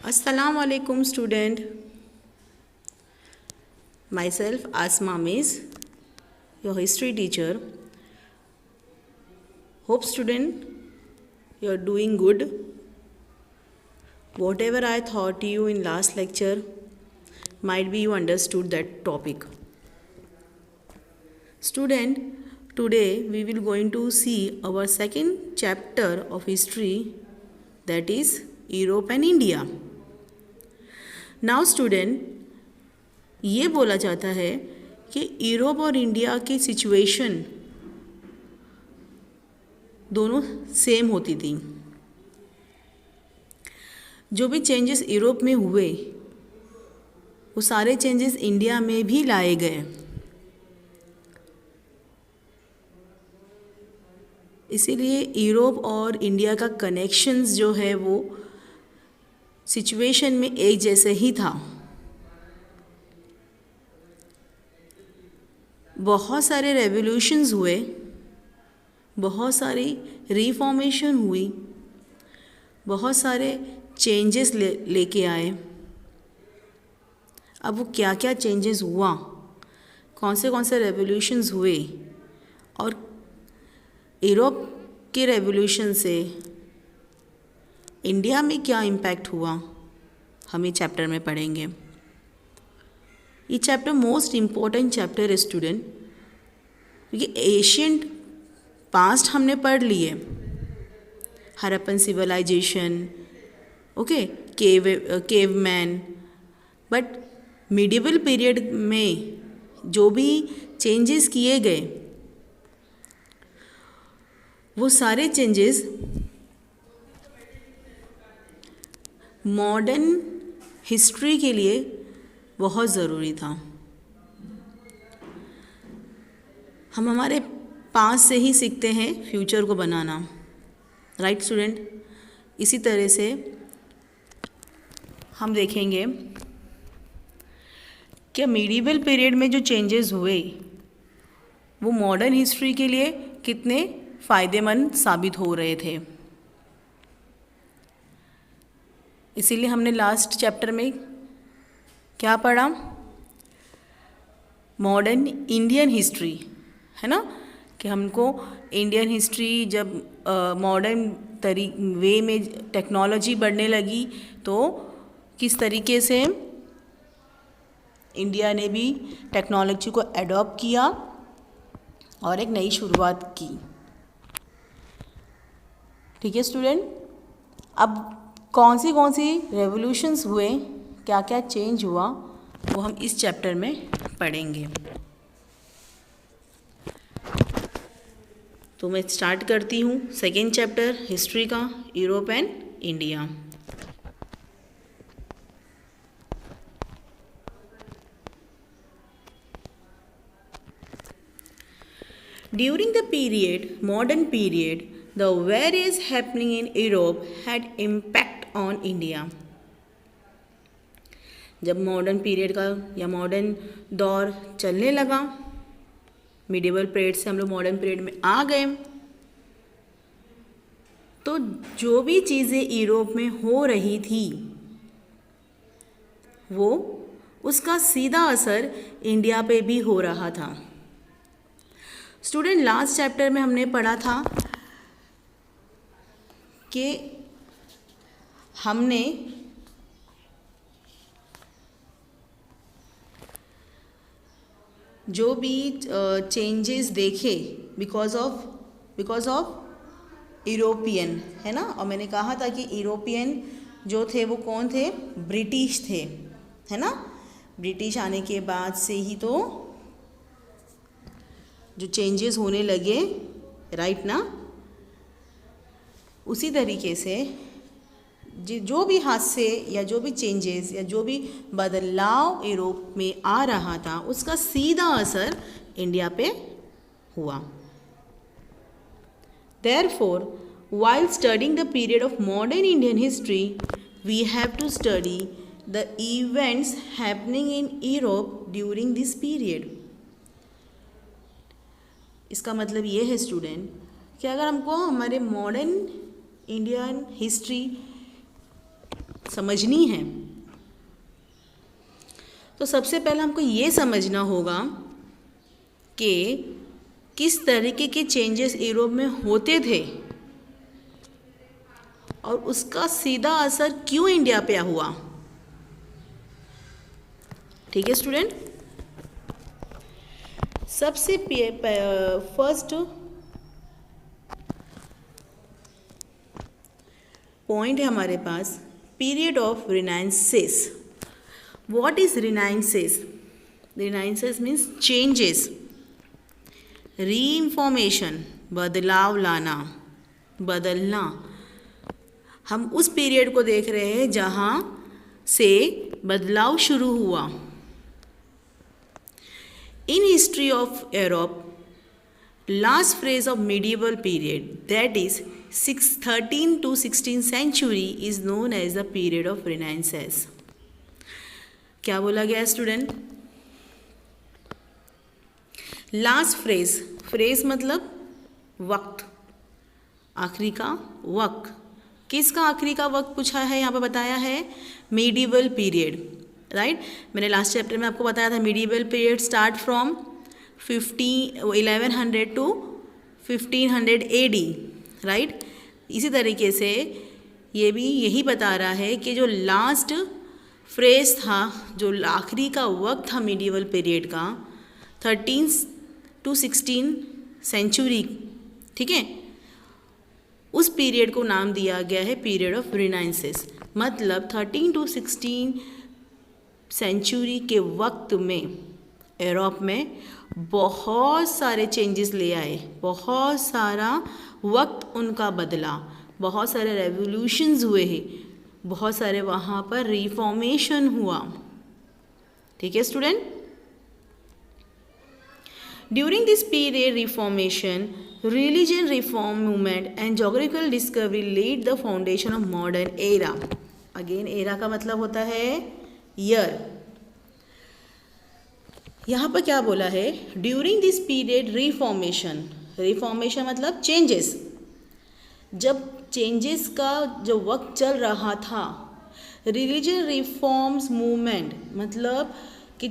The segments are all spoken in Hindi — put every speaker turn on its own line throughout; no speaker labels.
Assalamu alaikum student. Myself Asma Miss, your history teacher. Hope student you are doing good. Whatever I taught you in last lecture, might be you understood that topic. Student, today we will going to see our second chapter of history, that is Europe and India. Now student, ये बोला जाता है कि यूरोप और इंडिया की सिचुएशन दोनों सेम होती थी। जो भी चेंजेस यूरोप में हुए वो सारे चेंजेस इंडिया में भी लाए गए। इसीलिए यूरोप और इंडिया का कनेक्शंस जो है वो सिचुएशन में एक जैसे ही था। बहुत सारे रेवोल्यूशंस हुए, बहुत सारी रिफॉर्मेशन हुई, बहुत सारे चेंजेस लेके आए। अब वो क्या क्या चेंजेस हुआ, कौन से रेवोल्यूशंस हुए और यूरोप के रेवोल्यूशन से इंडिया में क्या इम्पैक्ट हुआ, हम ये चैप्टर में पढ़ेंगे। ये चैप्टर मोस्ट इम्पोर्टेंट चैप्टर है स्टूडेंट, क्योंकि एशियंट पास्ट हमने पढ़ लिए, Harappan civilisation, okay, caveman, but medieval period में जो भी चेंजेस किए गए वो सारे चेंजेस मॉडर्न हिस्ट्री के लिए बहुत ज़रूरी था। हम हमारे पास से ही सीखते हैं फ्यूचर को बनाना, राइट स्टूडेंट। इसी तरह से हम देखेंगे कि मिडिवल पीरियड में जो चेंजेस हुए वो मॉडर्न हिस्ट्री के लिए कितने फ़ायदेमंद साबित हो रहे थे। इसीलिए हमने लास्ट चैप्टर में क्या पढ़ा, मॉडर्न इंडियन हिस्ट्री, है ना, कि हमको इंडियन हिस्ट्री जब मॉडर्न वे में टेक्नोलॉजी बढ़ने लगी तो किस तरीके से इंडिया ने भी टेक्नोलॉजी को एडॉप्ट किया और एक नई शुरुआत की। ठीक है स्टूडेंट। अब कौन सी रेवोल्यूशंस हुए, क्या क्या चेंज हुआ, वो हम इस चैप्टर में पढ़ेंगे। तो मैं स्टार्ट करती हूँ सेकेंड चैप्टर हिस्ट्री का, Europe and India. During the modern period, the various happening in Europe had impact on India. जब मॉडर्न पीरियड का या मॉडर्न दौर चलने लगा, मिडिवल पीरियड से हम लोग मॉडर्न पीरियड में आ गए, तो जो भी चीज़ें यूरोप में हो रही थी वो उसका सीधा असर इंडिया पे भी हो रहा था। स्टूडेंट, लास्ट चैप्टर में हमने पढ़ा था कि हमने जो भी चेंजेस देखे बिकॉज ऑफ यूरोपियन, है ना, और मैंने कहा था कि यूरोपियन जो थे वो कौन थे, ब्रिटिश थे, है ना। ब्रिटिश आने के बाद से ही तो जो चेंजेस होने लगे, राइट ना। उसी तरीके से जो भी हादसे या जो भी चेंजेस या जो भी बदलाव यूरोप में आ रहा था उसका सीधा असर इंडिया पे हुआ। Therefore, while studying the period of modern Indian history, we have to study the events happening in Europe during this period. इसका मतलब ये है स्टूडेंट कि अगर हमको हमारे मॉडर्न इंडियन हिस्ट्री समझनी है। तो सबसे पहले हमको ये समझना होगा कि किस तरीके के चेंजेस यूरोप में होते थे और उसका सीधा असर क्यों इंडिया पे हुआ। ठीक है स्टूडेंट, सबसे फर्स्ट पॉइंट है हमारे पास period of Renaissance. What is Renaissance? Renaissance means changes, reformation, बदलाव लाना, बदलना। हम उस पीरियड को देख रहे हैं जहाँ से बदलाव शुरू हुआ। In history of Europe, last phase of medieval period, that is 13 to 16th century, is known as the period of Renaissance. क्या बोला गया स्टूडेंट? लास्ट फ्रेज, फ्रेज मतलब वक्त, आखिरी का वक्त। किसका आखिरी का वक्त पूछा है, यहाँ पर बताया है medieval period, राइट। मैंने लास्ट चैप्टर में आपको बताया था medieval period start from 1100 to 1500 AD, right. इसी तरीके से ये भी यही बता रहा है कि जो लास्ट फ्रेज था, जो आखिरी का वक्त था medieval पीरियड का, 13 to 16 सेंचुरी, ठीक है, उस पीरियड को नाम दिया गया है पीरियड ऑफ रिनाइंसेस। मतलब 13 to 16 सेंचुरी के वक्त में यूरोप में बहुत सारे चेंजेस ले आए, बहुत सारा वक्त उनका बदला, बहुत सारे रेवोल्यूशंस हुए हैं, बहुत सारे वहाँ पर रिफॉर्मेशन हुआ। ठीक है student, during this period reformation, religion reform movement and geographical discovery laid the foundation of modern era. Again era का मतलब होता है year। यहाँ पर क्या बोला है? During this period reformation, reformation मतलब चेंजेस। जब चेंजेस का जो वक्त चल रहा था, रिलीजन रिफॉर्म्स मूवमेंट मतलब कि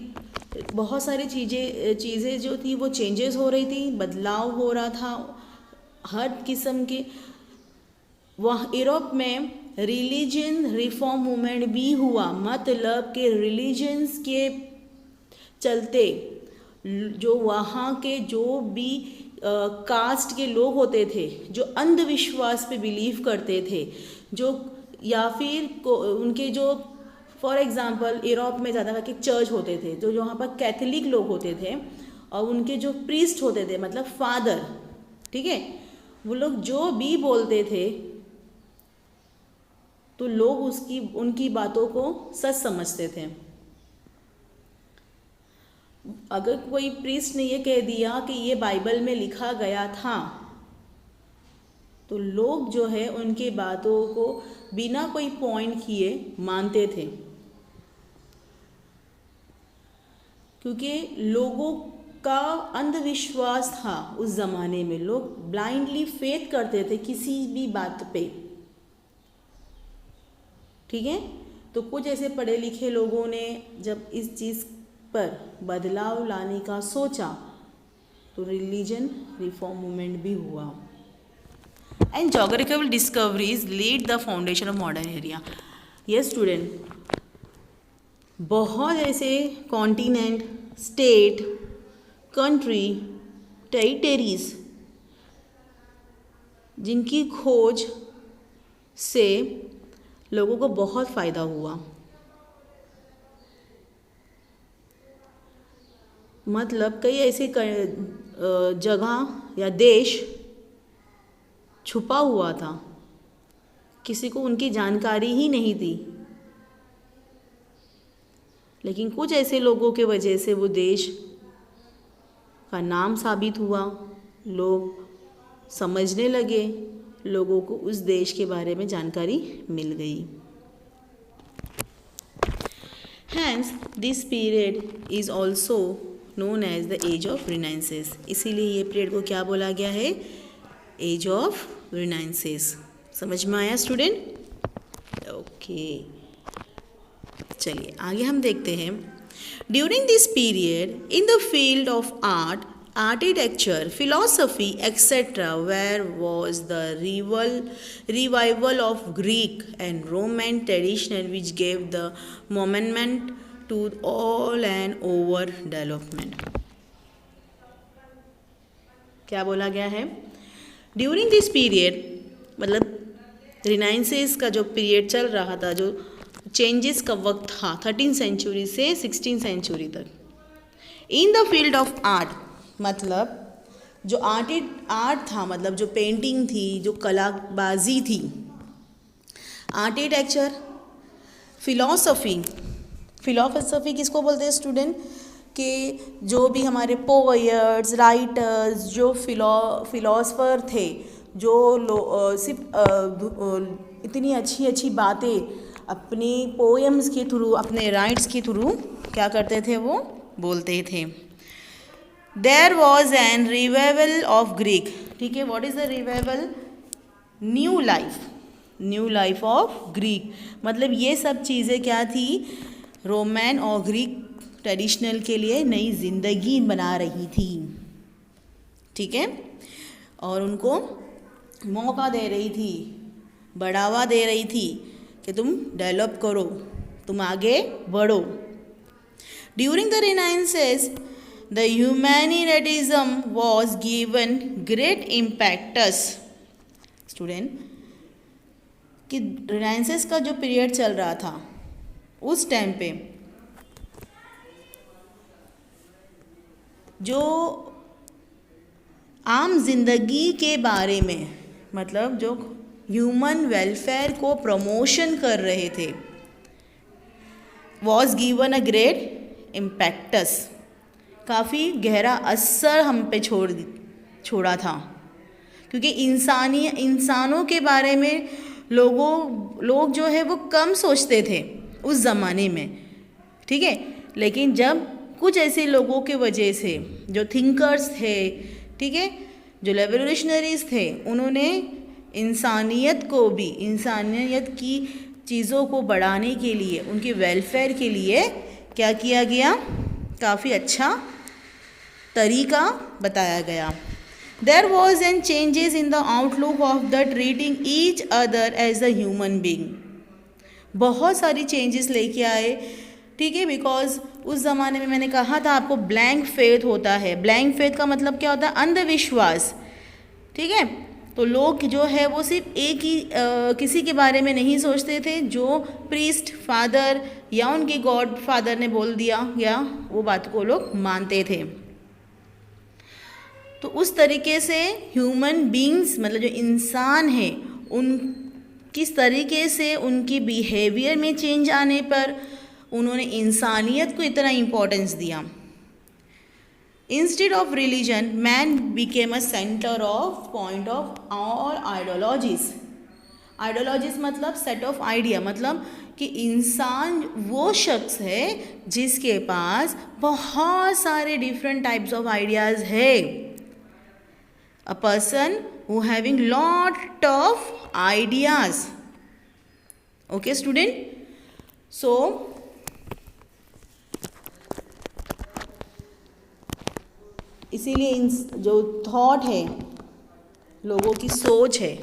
बहुत सारी चीज़ें जो थी वो चेंजेस हो रही थी, बदलाव हो रहा था हर किस्म के। वह यूरोप में रिलीजन रिफॉर्म मूवमेंट भी हुआ, मतलब कि रिलीजन्स के चलते जो वहाँ के जो भी कास्ट के लोग होते थे, जो अंधविश्वास पे बिलीव करते थे, जो या फिर उनके जो फॉर एग्ज़ाम्पल यूरोप में ज़्यादा करके चर्च होते थे, जो यहाँ पर कैथोलिक लोग होते थे, और उनके जो प्रीस्ट होते थे मतलब फादर, ठीक है, वो लोग जो भी बोलते थे तो लोग उनकी बातों को सच समझते थे। अगर कोई प्रीस्ट ने ये कह दिया कि ये बाइबल में लिखा गया था, तो लोग जो है उनकी बातों को बिना कोई पॉइंट किए मानते थे, क्योंकि लोगों का अंधविश्वास था। उस ज़माने में लोग ब्लाइंडली फेथ करते थे किसी भी बात पे, ठीक है। तो कुछ ऐसे पढ़े लिखे लोगों ने जब इस चीज़ पर बदलाव लाने का सोचा तो रिलीजन रिफॉर्म मूवमेंट भी हुआ। And geographical discoveries led the foundation of modern era. Yes student, बहुत ऐसे कॉन्टिनेंट, स्टेट, कंट्री, टेरिटरीज जिनकी खोज से लोगों को बहुत फ़ायदा हुआ। मतलब कई ऐसे जगह या देश छुपा हुआ था, किसी को उनकी जानकारी ही नहीं थी, लेकिन कुछ ऐसे लोगों के वजह से वो देश का नाम साबित हुआ, लोग समझने लगे, लोगों को उस देश के बारे में जानकारी मिल गई। Hence, this period is also known as the age of Renaissance. इसीलिए ये पीरियड को क्या बोला गया है? Age of Renaissance. समझ में आया स्टूडेंट? ओके। चलिए आगे हम देखते हैं। During this period in the field of art, architecture, philosophy, etc., where was the revival of Greek and Roman tradition, which gave the moment to all and over development. क्या बोला गया है? ड्यूरिंग दिस पीरियड मतलब रिनाइंसेस का जो पीरियड चल रहा था, जो चेंजेस का वक्त था 13th सेंचुरी से 16th सेंचुरी तक, in the field of art मतलब जो आर्ट था, मतलब जो पेंटिंग थी, जो कलाबाजी थी, आर्किटेक्चर, फिलॉसफी किसको बोलते हैं स्टूडेंट? कि जो भी हमारे पोएट्स, राइटर्स, जो फिलोसफर थे, जो सिर्फ इतनी अच्छी अच्छी बातें अपनी पोएम्स के थ्रू, अपने राइट्स के थ्रू क्या करते थे, वो बोलते थे। There was an revival of Greek, ठीक है, what is the revival? New life of Greek, मतलब ये सब चीज़ें क्या थी? रोमन और ग्रीक ट्रेडिशनल के लिए नई जिंदगी बना रही थी, ठीक है, और उनको मौका दे रही थी, बढ़ावा दे रही थी कि तुम डेवलप करो, तुम आगे बढ़ो। During the Renaissance the humanitarianism was given great impetus, student, कि रिनाइंसेस का जो पीरियड चल रहा था उस टाइम पे जो आम जिंदगी के बारे में, मतलब जो ह्यूमन वेलफेयर को प्रमोशन कर रहे थे, was given a great impetus, काफ़ी गहरा असर हम पे छोड़ा था, क्योंकि इंसानों के बारे में लोग जो है वो कम सोचते थे उस ज़माने में, ठीक है, लेकिन जब कुछ ऐसे लोगों के वजह से, जो थिंकर्स थे, ठीक है, जो रेवोल्यूशनरीज थे, उन्होंने इंसानियत की चीज़ों को बढ़ाने के लिए, उनके वेलफेयर के लिए क्या किया गया? काफ़ी अच्छा तरीका बताया गया। There was an changes in the outlook of the treating each other as a human being, बहुत सारी चेंजेस लेके आए, ठीक है, बिकॉज उस ज़माने में मैंने कहा था आपको ब्लैंक फेथ होता है। ब्लैंक फेथ का मतलब क्या होता है? अंधविश्वास, ठीक है, तो लोग जो है वो सिर्फ एक ही किसी के बारे में नहीं सोचते थे, जो प्रीस्ट फादर या उनके गॉड फादर ने बोल दिया या वो बात को लोग मानते थे। तो उस तरीके से ह्यूमन बींग्स मतलब जो इंसान है, उन किस तरीके से उनकी बिहेवियर में चेंज आने पर उन्होंने इंसानियत को इतना इम्पोर्टेंस दिया। Instead of religion man became a centre of point of all ideologies. Ideologies मतलब सेट ऑफ आइडिया, मतलब कि इंसान वो शख्स है जिसके पास बहुत सारे डिफरेंट टाइप्स ऑफ आइडियाज़ है। A person who having lot of ideas. Okay student, so इसीलिए इन जो थॉट है, लोगों की सोच है,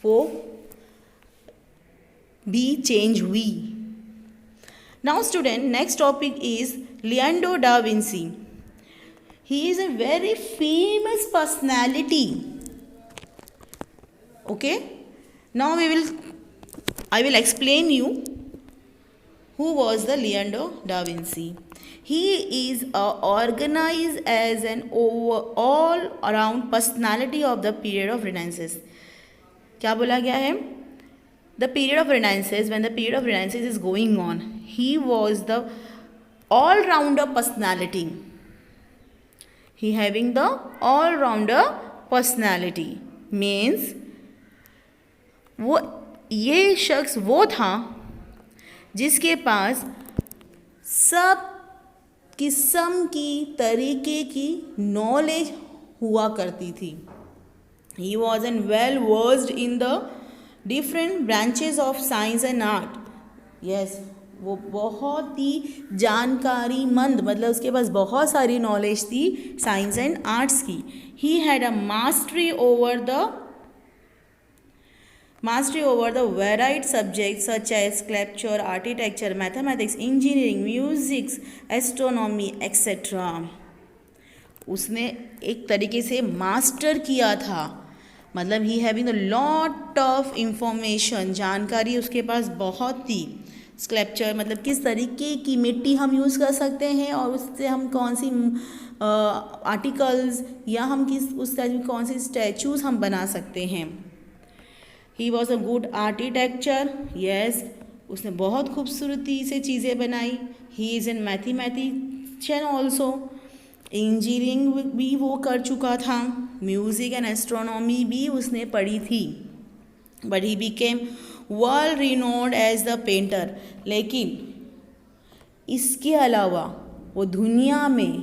वो भी चेंज हुई। Now student, next topic is Leonardo da Vinci. He is a very famous personality. Okay, now I will explain you who was the Leonardo da Vinci. He is organized as an all around personality of the period of Renaissance. क्या बोला गया है? The period of Renaissance, when the period of Renaissance is going on, he was the all-rounder personality. He having the all-rounder personality means वो ये शख्स वो था जिसके पास सब किस्म की तरीके की नॉलेज हुआ करती थी। He was well versed in the different branches of science and art. Yes, वो बहुत ही जानकारीमंद, मतलब उसके पास बहुत सारी नॉलेज थी साइंस एंड आर्ट्स की. He had a mastery over the varied subjects such as sculpture, architecture, mathematics, engineering, music, astronomy, etc. उसने एक तरीके से मास्टर किया था, मतलब ही having a lot of information, जानकारी उसके पास बहुत थी. स्कल्पचर मतलब किस तरीके की मिट्टी हम यूज़ कर सकते हैं और उससे हम कौन सी आर्टिकल्स या हम किस उस टाइप की कौन सी स्टैचूज़ हम बना सकते हैं. He was a good architecture, yes, उसने बहुत खूबसूरती से चीज़ें बनाई. He is an mathematician also, engineering भी वो कर चुका था. म्यूज़िक एंड एस्ट्रोनॉमी भी उसने पढ़ी थी. But he became world renowned as the painter. लेकिन इसके अलावा वो दुनिया में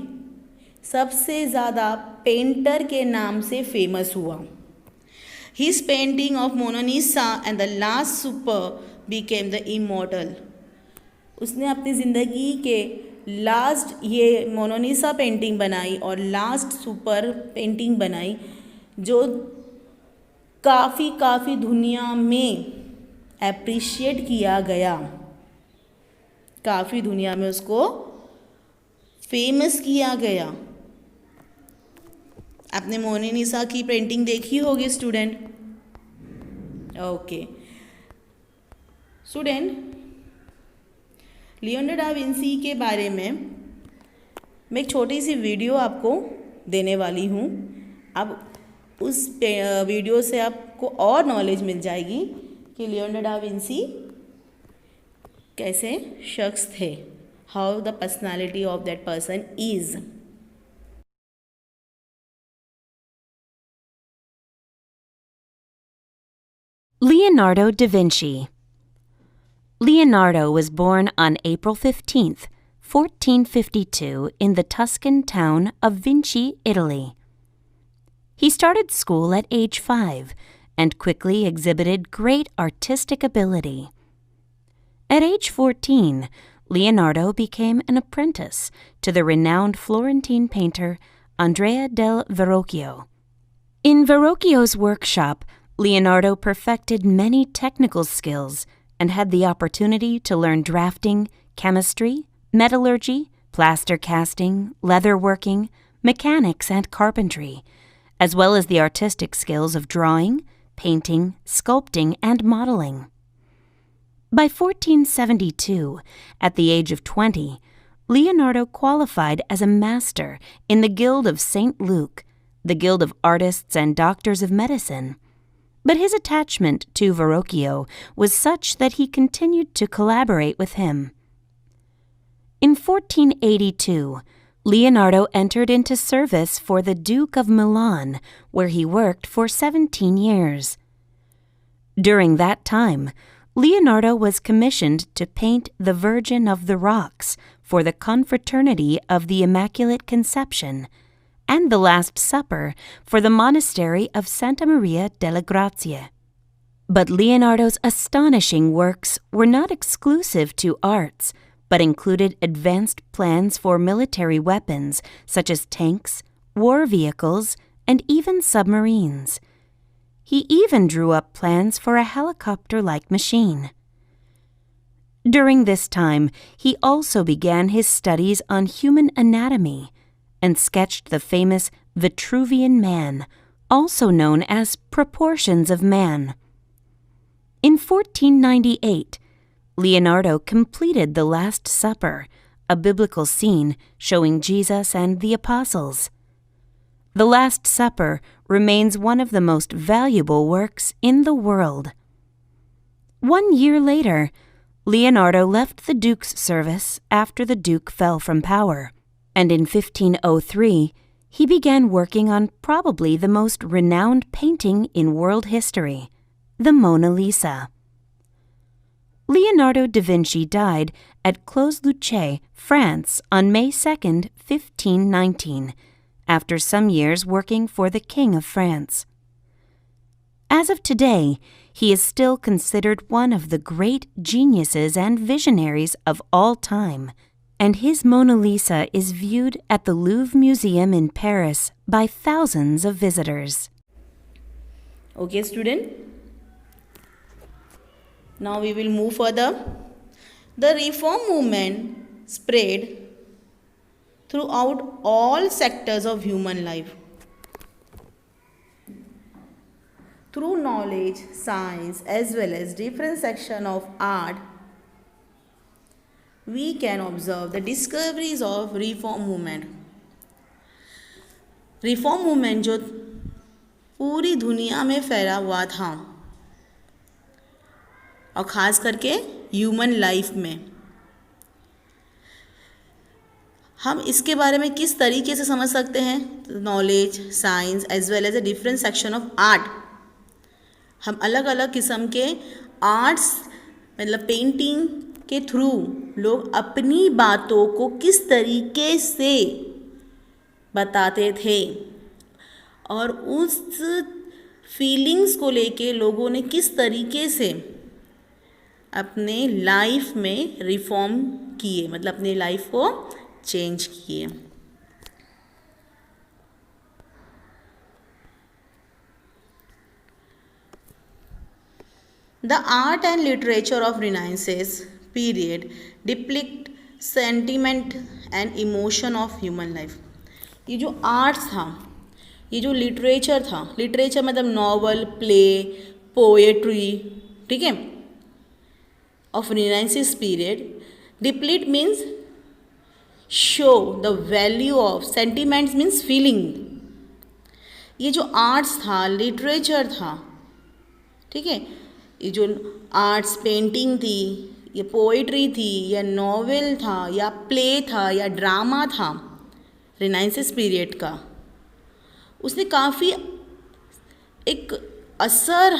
सबसे ज़्यादा पेंटर के नाम से फेमस हुआ. His painting of Mona Lisa and the Last Supper became the immortal. उसने अपनी ज़िंदगी के लास्ट ये मोनालिसा पेंटिंग बनाई और लास्ट सुपर पेंटिंग बनाई, जो काफ़ी दुनिया में एप्रिशिएट किया गया. काफ़ी दुनिया में उसको फेमस किया गया. आपने मोनालिसा की पेंटिंग देखी होगी student. Okay student, Leonardo da Vinci के बारे में मैं एक छोटी सी वीडियो आपको देने वाली हूँ. अब उस वीडियो से आपको और नॉलेज मिल जाएगी कि लियोनार्डो डा विंसी कैसे शख्स थे, how the personality of that person is.
Leonardo da Vinci. Leonardo was born on April 15th, 1452, in the Tuscan town of Vinci, Italy. He started school at age 5 and quickly exhibited great artistic ability. At age 14, Leonardo became an apprentice to the renowned Florentine painter Andrea del Verrocchio. In Verrocchio's workshop, Leonardo perfected many technical skills and had the opportunity to learn drafting, chemistry, metallurgy, plaster casting, leatherworking, mechanics, and carpentry, as well as the artistic skills of drawing, painting, sculpting, and modeling. By 1472, at the age of 20, Leonardo qualified as a master in the Guild of St. Luke, the Guild of Artists and Doctors of Medicine. But his attachment to Verrocchio was such that he continued to collaborate with him. In 1482, Leonardo entered into service for the Duke of Milan, where he worked for 17 years. During that time, Leonardo was commissioned to paint the Virgin of the Rocks for the Confraternity of the Immaculate Conception, and the Last Supper for the monastery of Santa Maria delle Grazie. But Leonardo's astonishing works were not exclusive to arts, but included advanced plans for military weapons such as tanks, war vehicles, and even submarines. He even drew up plans for a helicopter-like machine. During this time, he also began his studies on human anatomy and sketched the famous Vitruvian Man, also known as Proportions of Man. In 1498, Leonardo completed the Last Supper, a biblical scene showing Jesus and the apostles. The Last Supper remains one of the most valuable works in the world. 1 year later, Leonardo left the Duke's service after the Duke fell from power, and in 1503, he began working on probably the most renowned painting in world history, the Mona Lisa. Leonardo da Vinci died at Clos-Lucé, France, on May 2, 1519, after some years working for the King of France. As of today, he is still considered one of the great geniuses and visionaries of all time, and his Mona Lisa is viewed at the Louvre Museum in Paris by thousands of visitors.
Okay, student. Now we will move further. The reform movement spread throughout all sectors of human life. Through knowledge, science, as well as different sections of art, we can observe the discoveries of reform movement. Reform movement जो पूरी दुनिया में फैला हुआ था और ख़ास करके ह्यूमन लाइफ में, हम इसके बारे में किस तरीके से समझ सकते हैं? Knowledge, science as well as a different section of art. हम अलग अलग किस्म के आर्ट्स मतलब पेंटिंग के थ्रू लोग अपनी बातों को किस तरीके से बताते थे और उस फीलिंग्स को लेके लोगों ने किस तरीके से अपने लाइफ में रिफॉर्म किए, मतलब अपने लाइफ को चेंज किए. The art and literature of Renaissance period depict sentiment and emotion of human life. ये जो आर्ट्स था, ये जो लिटरेचर था, लिटरेचर मतलब नॉवल, प्ले, पोएट्री, ठीक है, of Renaissance period. Depict means show the value of, sentiments means feeling. ये जो आर्ट्स था, लिटरेचर था, ठीक है, ये जो आर्ट्स पेंटिंग थी, ये पोइट्री थी, या नॉवेल था, या प्ले था, या ड्रामा था रिनाइंसेस पीरियड का, उसने काफ़ी एक असर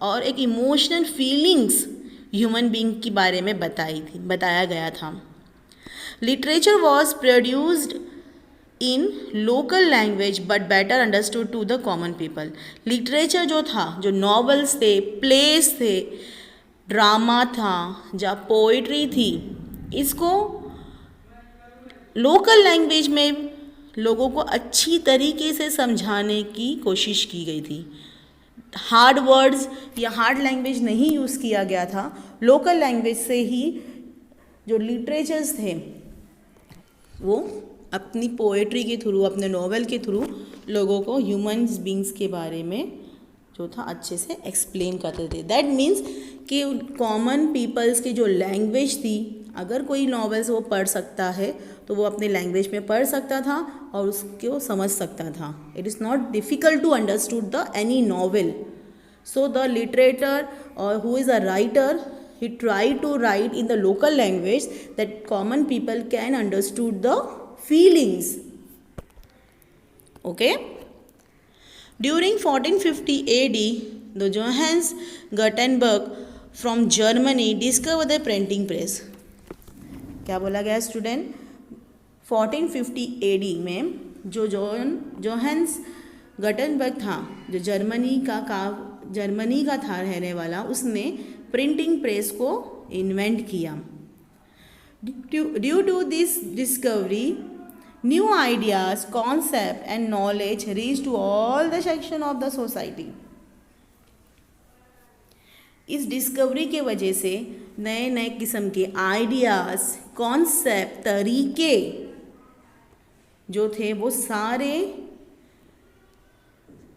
और एक इमोशनल फीलिंग्स ह्यूमन बीइंग के बारे में बताया गया था. Literature was produced in local language but better understood to the common people. Literature जो था, जो नॉवेल्स थे, प्लेस थे, ड्रामा था, जहाँ पोइट्री थी, इसको लोकल लैंग्वेज में लोगों को अच्छी तरीके से समझाने की कोशिश की गई थी. हार्ड वर्ड्स या हार्ड लैंग्वेज नहीं यूज़ किया गया था. लोकल लैंग्वेज से ही जो लिटरेचर्स थे वो अपनी पोएट्री के थ्रू, अपने नॉवेल के थ्रू लोगों को ह्यूमन बींग्स के बारे में जो था अच्छे से एक्सप्लेन करते थे. दैट मीन्स कि कॉमन पीपल्स की जो लैंग्वेज थी, अगर कोई नॉवेल्स वो पढ़ सकता है तो वो अपने लैंग्वेज में पढ़ सकता था और उसको समझ सकता था. It is not difficult to understood the any novel. So the literator और who is a writer, he tried to write in the local language that common people can understood the feelings. Okay. During 1450 AD, the Johannes Gutenberg from Germany discovered the printing press. क्या बोला गया स्टूडेंट? 1450 AD में जो जोहान्स गटनबर्ग था, जो जर्मनी का था रहने वाला, उसने प्रिंटिंग प्रेस को इन्वेंट किया. Due to this discovery new ideas, concept and knowledge reach to all the section of the society. इस डिस्कवरी के वजह से नए नए किस्म के आइडियाज़, कॉन्सेप्ट, तरीके जो थे वो सारे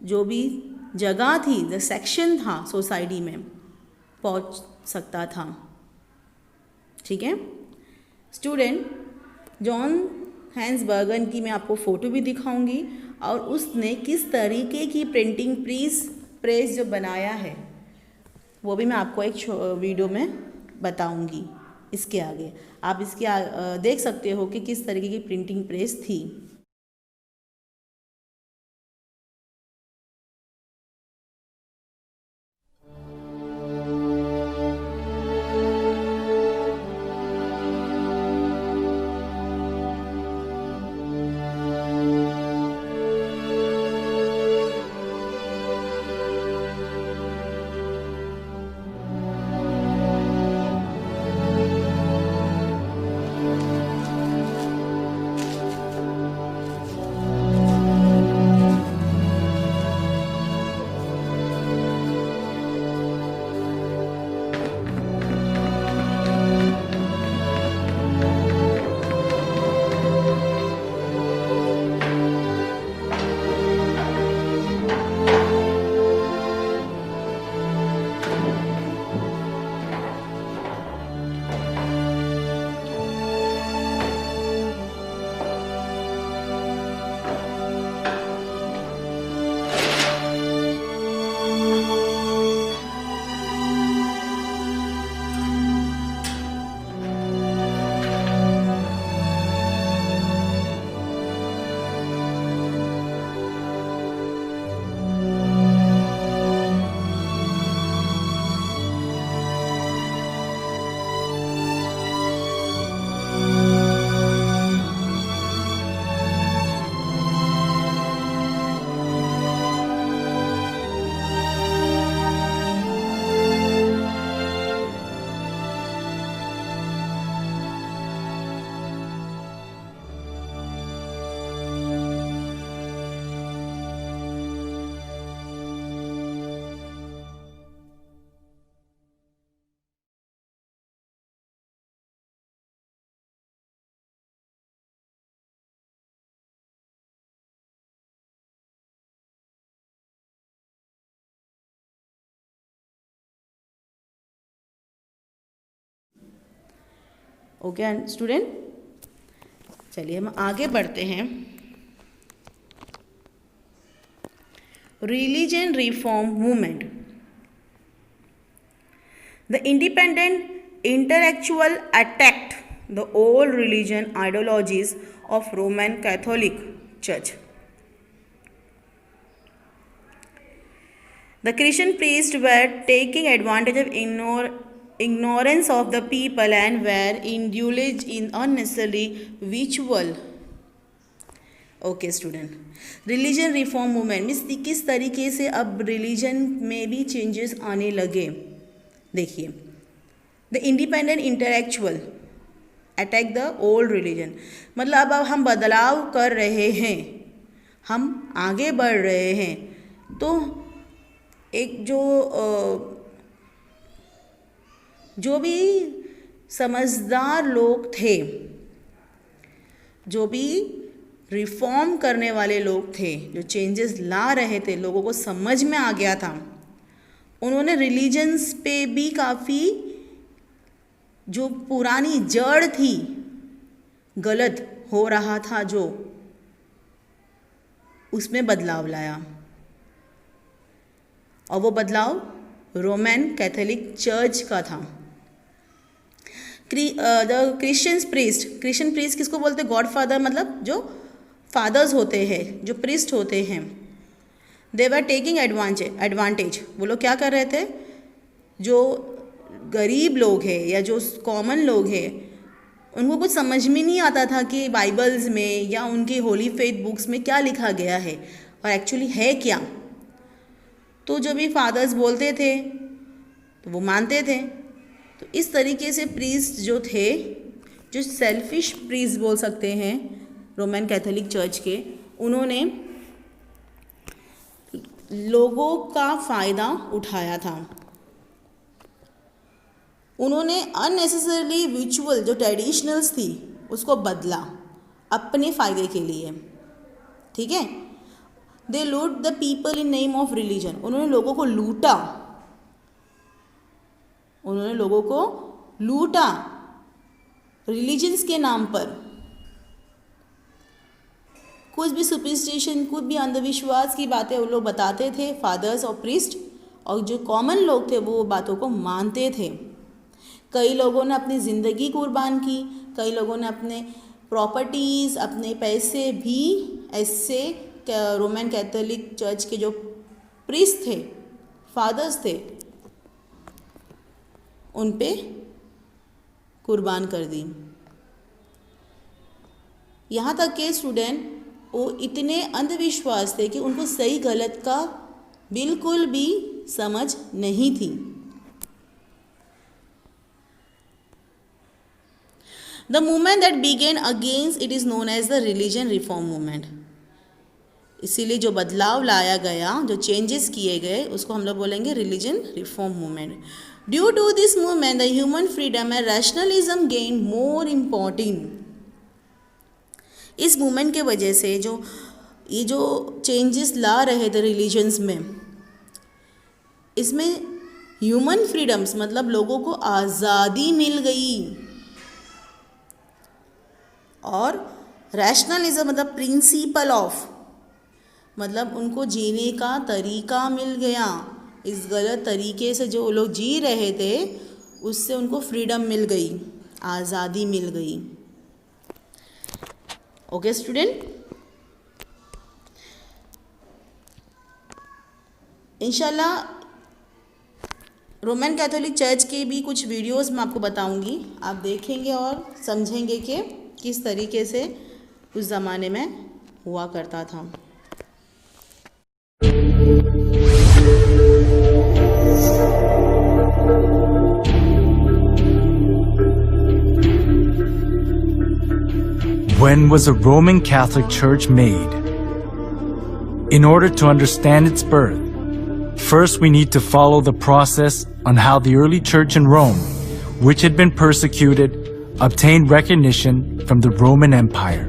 जो भी जगह थी, द सेक्शन था सोसाइटी में पहुंच सकता था. ठीक है स्टूडेंट, जॉन हैंस बर्गन की मैं आपको फ़ोटो भी दिखाऊंगी और उसने किस तरीके की प्रिंटिंग प्रेस जो बनाया है वो भी मैं आपको एक वीडियो में बताऊंगी. इसके आगे आप इसके देख सकते हो कि किस तरीके की प्रिंटिंग प्रेस थी. ओके स्टूडेंट, चलिए हम आगे बढ़ते हैं। Religion reform movement. The independent intellectual attacked the old religion ideologies of Roman Catholic church. The Christian priests were taking advantage of ignorance of the people and were indulged in unnecessary ritual. Okay student, religion reform movement means किस तरीके से अब रिलीजन में भी चेंजेस आने लगे। देखिए, the independent intellectual attack the old religion, मतलब अब हम बदलाव कर रहे हैं, हम आगे बढ़ रहे हैं। तो एक जो भी समझदार लोग थे, जो भी रिफॉर्म करने वाले लोग थे, जो चेंजेस ला रहे थे, लोगों को समझ में आ गया था, उन्होंने रिलीजन्स पे भी काफ़ी जो पुरानी जड़ थी, गलत हो रहा था जो, उसमें बदलाव लाया। और वो बदलाव रोमन कैथोलिक चर्च का था। द क्रिश्चियन प्रीस्ट किसको बोलते हैं? गॉड फादर, मतलब जो फादर्स होते हैं, जो प्रीस्ट होते हैं। दे वर टेकिंग एडवांटेज, वो लोग क्या कर रहे थे? जो गरीब लोग हैं या जो कॉमन लोग हैं, उनको कुछ समझ में नहीं आता था कि बाइबल्स में या उनकी होली फेथ बुक्स में क्या लिखा गया है और एक्चुअली है क्या। तो जो भी फादर्स बोलते थे तो वो मानते थे। तो इस तरीके से प्रीस्ट जो थे, जो सेल्फिश प्रीस्ट बोल सकते हैं रोमन कैथोलिक चर्च के, उन्होंने लोगों का फ़ायदा उठाया था। उन्होंने अननेसेसरली रिचुअल जो ट्रेडिशनल्स थी उसको बदला अपने फ़ायदे के लिए। ठीक है, दे लूट the people in name of religion, उन्होंने लोगों को लूटा, उन्होंने लोगों को लूटा रिलीजन्स के नाम पर। कुछ भी सुपरस्टिशन, कुछ भी अंधविश्वास की बातें वो लोग बताते थे, फादर्स और प्रीस्ट, और जो कॉमन लोग थे वो बातों को मानते थे। कई लोगों ने अपनी ज़िंदगी कुर्बान की, कई लोगों ने अपने प्रॉपर्टीज़, अपने पैसे भी ऐसे रोमन कैथोलिक चर्च के जो प्रीस्ट थे, फादर्स थे, उन पे कुर्बान कर दी। यहाँ तक के स्टूडेंट वो इतने अंधविश्वास थे कि उनको सही गलत का बिल्कुल भी समझ नहीं थी। The movement that began against it is known as the religion reform movement. इसीलिए जो बदलाव लाया गया, जो चेंजेस किए गए, उसको हम लोग बोलेंगे religion reform movement. Due to this movement the human freedom and rationalism gain more important. इस मूवमेंट के वजह से ये जो चेंजेस ला रहे थे रिलीजन्स में, इसमें ह्यूमन फ्रीडम्स मतलब लोगों को आज़ादी मिल गई, और रैशनलिज्म मतलब प्रिंसिपल ऑफ, मतलब उनको जीने का तरीका मिल गया। इस गलत तरीके से जो लोग जी रहे थे उससे उनको फ्रीडम मिल गई, आज़ादी मिल गई। ओके स्टूडेंट, इंशाल्लाह रोमन कैथोलिक चर्च के भी कुछ वीडियोस मैं आपको बताऊंगी, आप देखेंगे और समझेंगे कि किस तरीके से उस ज़माने में हुआ करता था।
When was a Roman Catholic Church made? In order to understand its birth, first we need to follow the process on how the early church in Rome, which had been persecuted, obtained recognition from the Roman Empire.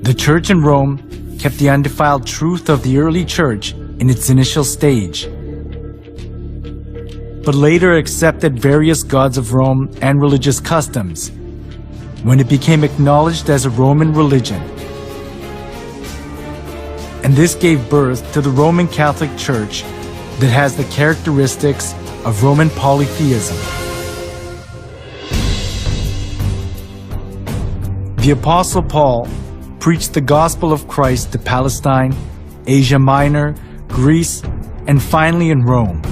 The church in Rome kept the undefiled truth of the early church in its initial stage. but later accepted various gods of Rome and religious customs when it became acknowledged as a Roman religion. And this gave birth to the Roman Catholic Church that has the characteristics of Roman polytheism. The Apostle Paul preached the gospel of Christ to Palestine, Asia Minor, Greece, and finally in Rome.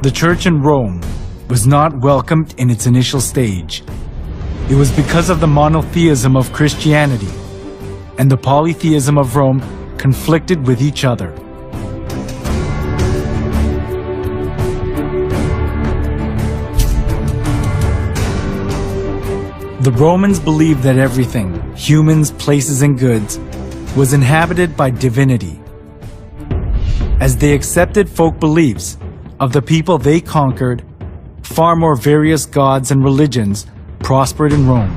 The church in Rome was not welcomed in its initial stage. It was because of the monotheism of Christianity, and the polytheism of Rome conflicted with each other. The Romans believed that everything, humans, places, and goods, was inhabited by divinity. As they accepted folk beliefs of the people they conquered, far more various gods and religions prospered in Rome.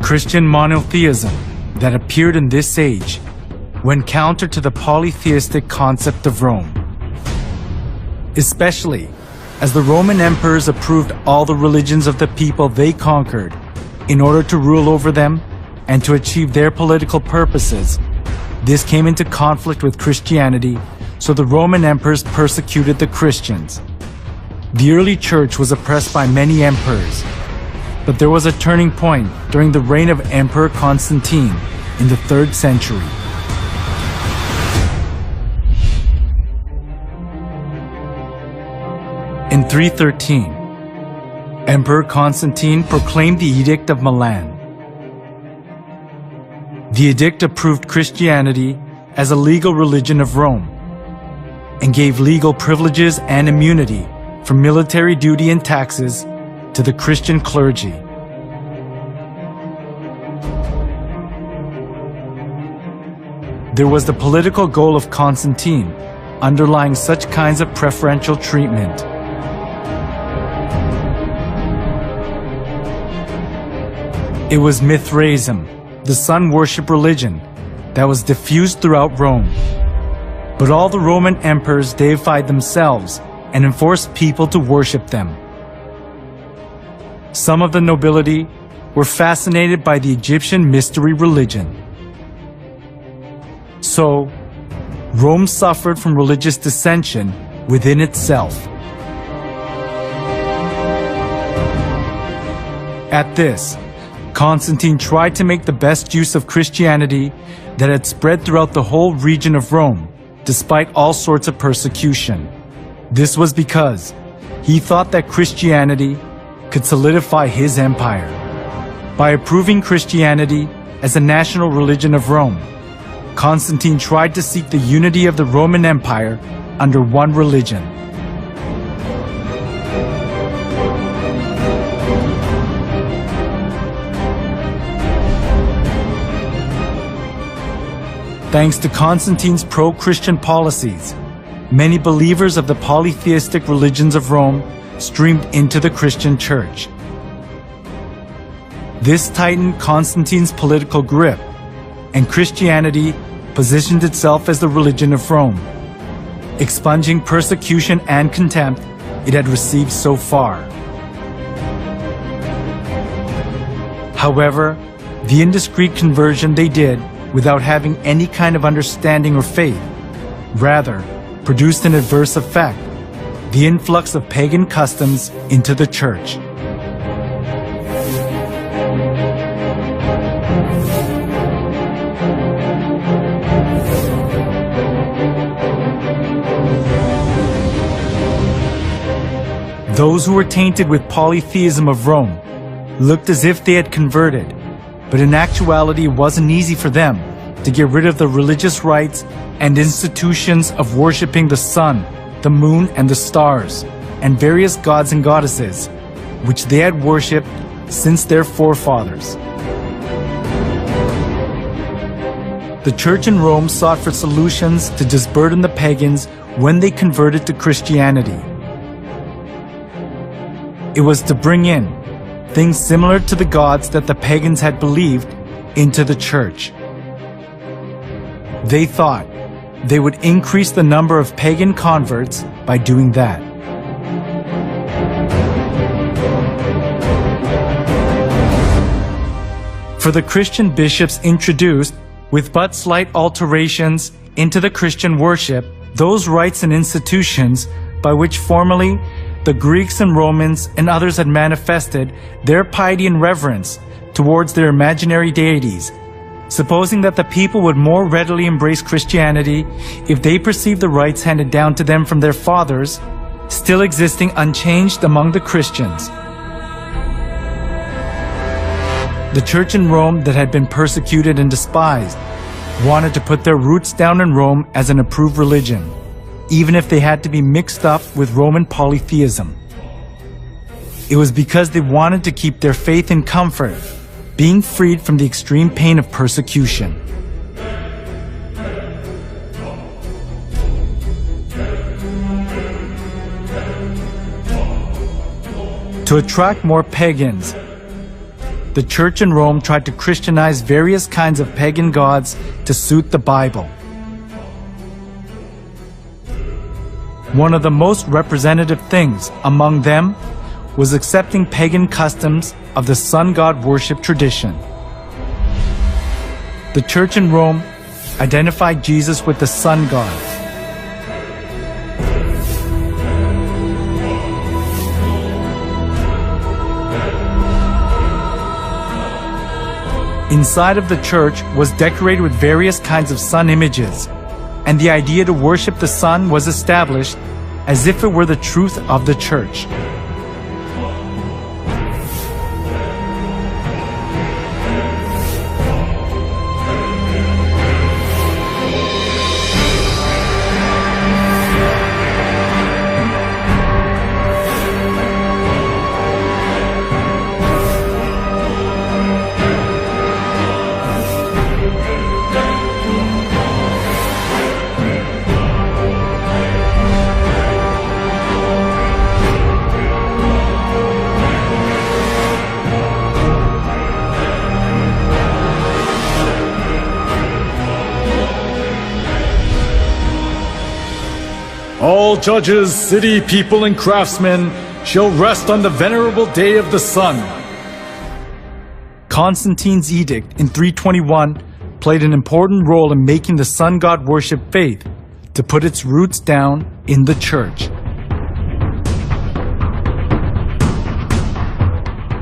Christian monotheism that appeared in this age went counter to the polytheistic concept of Rome, especially as the Roman emperors approved all the religions of the people they conquered in order to rule over them and to achieve their political purposes. This came into conflict with Christianity, so the Roman emperors persecuted the Christians. The early church was oppressed by many emperors, but there was a turning point during the reign of Emperor Constantine in the 3rd century. In 313, Emperor Constantine proclaimed the Edict of Milan. The edict approved Christianity as a legal religion of Rome and gave legal privileges and immunity from military duty and taxes to the Christian clergy. There was the political goal of Constantine underlying such kinds of preferential treatment. It was Mithraism, the sun worship religion, that was diffused throughout Rome. But all the Roman emperors deified themselves and enforced people to worship them. Some of the nobility were fascinated by the Egyptian mystery religion. So, Rome suffered from religious dissension within itself. At this, Constantine tried to make the best use of Christianity that had spread throughout the whole region of Rome, despite all sorts of persecution. This was because he thought that Christianity could solidify his empire. By approving Christianity as a national religion of Rome, Constantine tried to seek the unity of the Roman Empire under one religion. Thanks to Constantine's pro-Christian policies, many believers of the polytheistic religions of Rome streamed into the Christian church. This tightened Constantine's political grip, and Christianity positioned itself as the religion of Rome, expunging persecution and contempt it had received so far. However, the indiscreet conversion they did without having any kind of understanding or faith, rather produced an adverse effect: the influx of pagan customs into the church. Those who were tainted with polytheism of Rome looked as if they had converted, but in actuality it wasn't easy for them to get rid of the religious rites and institutions of worshipping the sun, the moon, and the stars, and various gods and goddesses, which they had worshipped since their forefathers. The church in Rome sought for solutions to disburden the pagans when they converted to Christianity. It was to bring in things similar to the gods that the pagans had believed into the church. They thought they would increase the number of pagan converts by doing that. For the Christian bishops introduced, with but slight alterations into the Christian worship, those rites and institutions by which formerly the Greeks and Romans and others had manifested their piety and reverence towards their imaginary deities, supposing that the people would more readily embrace Christianity if they perceived the rites handed down to them from their fathers still existing unchanged among the Christians. The church in Rome that had been persecuted and despised wanted to put their roots down in Rome as an approved religion, even if they had to be mixed up with Roman polytheism. It was because they wanted to keep their faith in comfort, being freed from the extreme pain of persecution. To attract more pagans, the church in Rome tried to Christianize various kinds of pagan gods to suit the Bible. One of the most representative things among them was accepting pagan customs of the sun god worship tradition. The church in Rome identified Jesus with the sun god. Inside of the church was decorated with various kinds of sun images, and the idea to worship the sun was established as if it were the truth of the church.
All judges, city people, and craftsmen shall rest on the venerable day of the sun.
Constantine's edict in 321 played an important role in making the sun god worship faith to put its roots down in the church.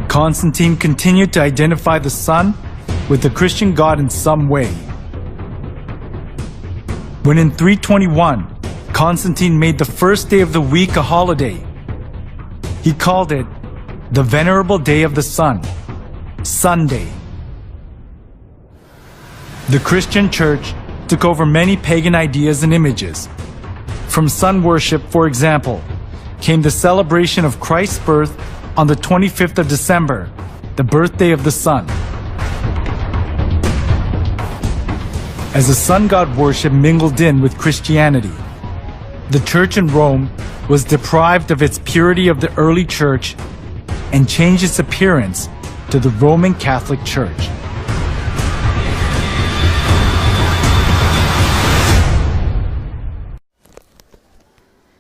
Constantine continued to identify the sun with the Christian god in some way. When in 321, Constantine made the first day of the week a holiday, he called it the Venerable Day of the Sun, Sunday. The Christian Church took over many pagan ideas and images. From sun worship, for example, came the celebration of Christ's birth on the 25th of December, the birthday of the sun. As the sun god worship mingled in with Christianity, the church in Rome was deprived of its purity of the early church and changed its appearance to the Roman Catholic Church.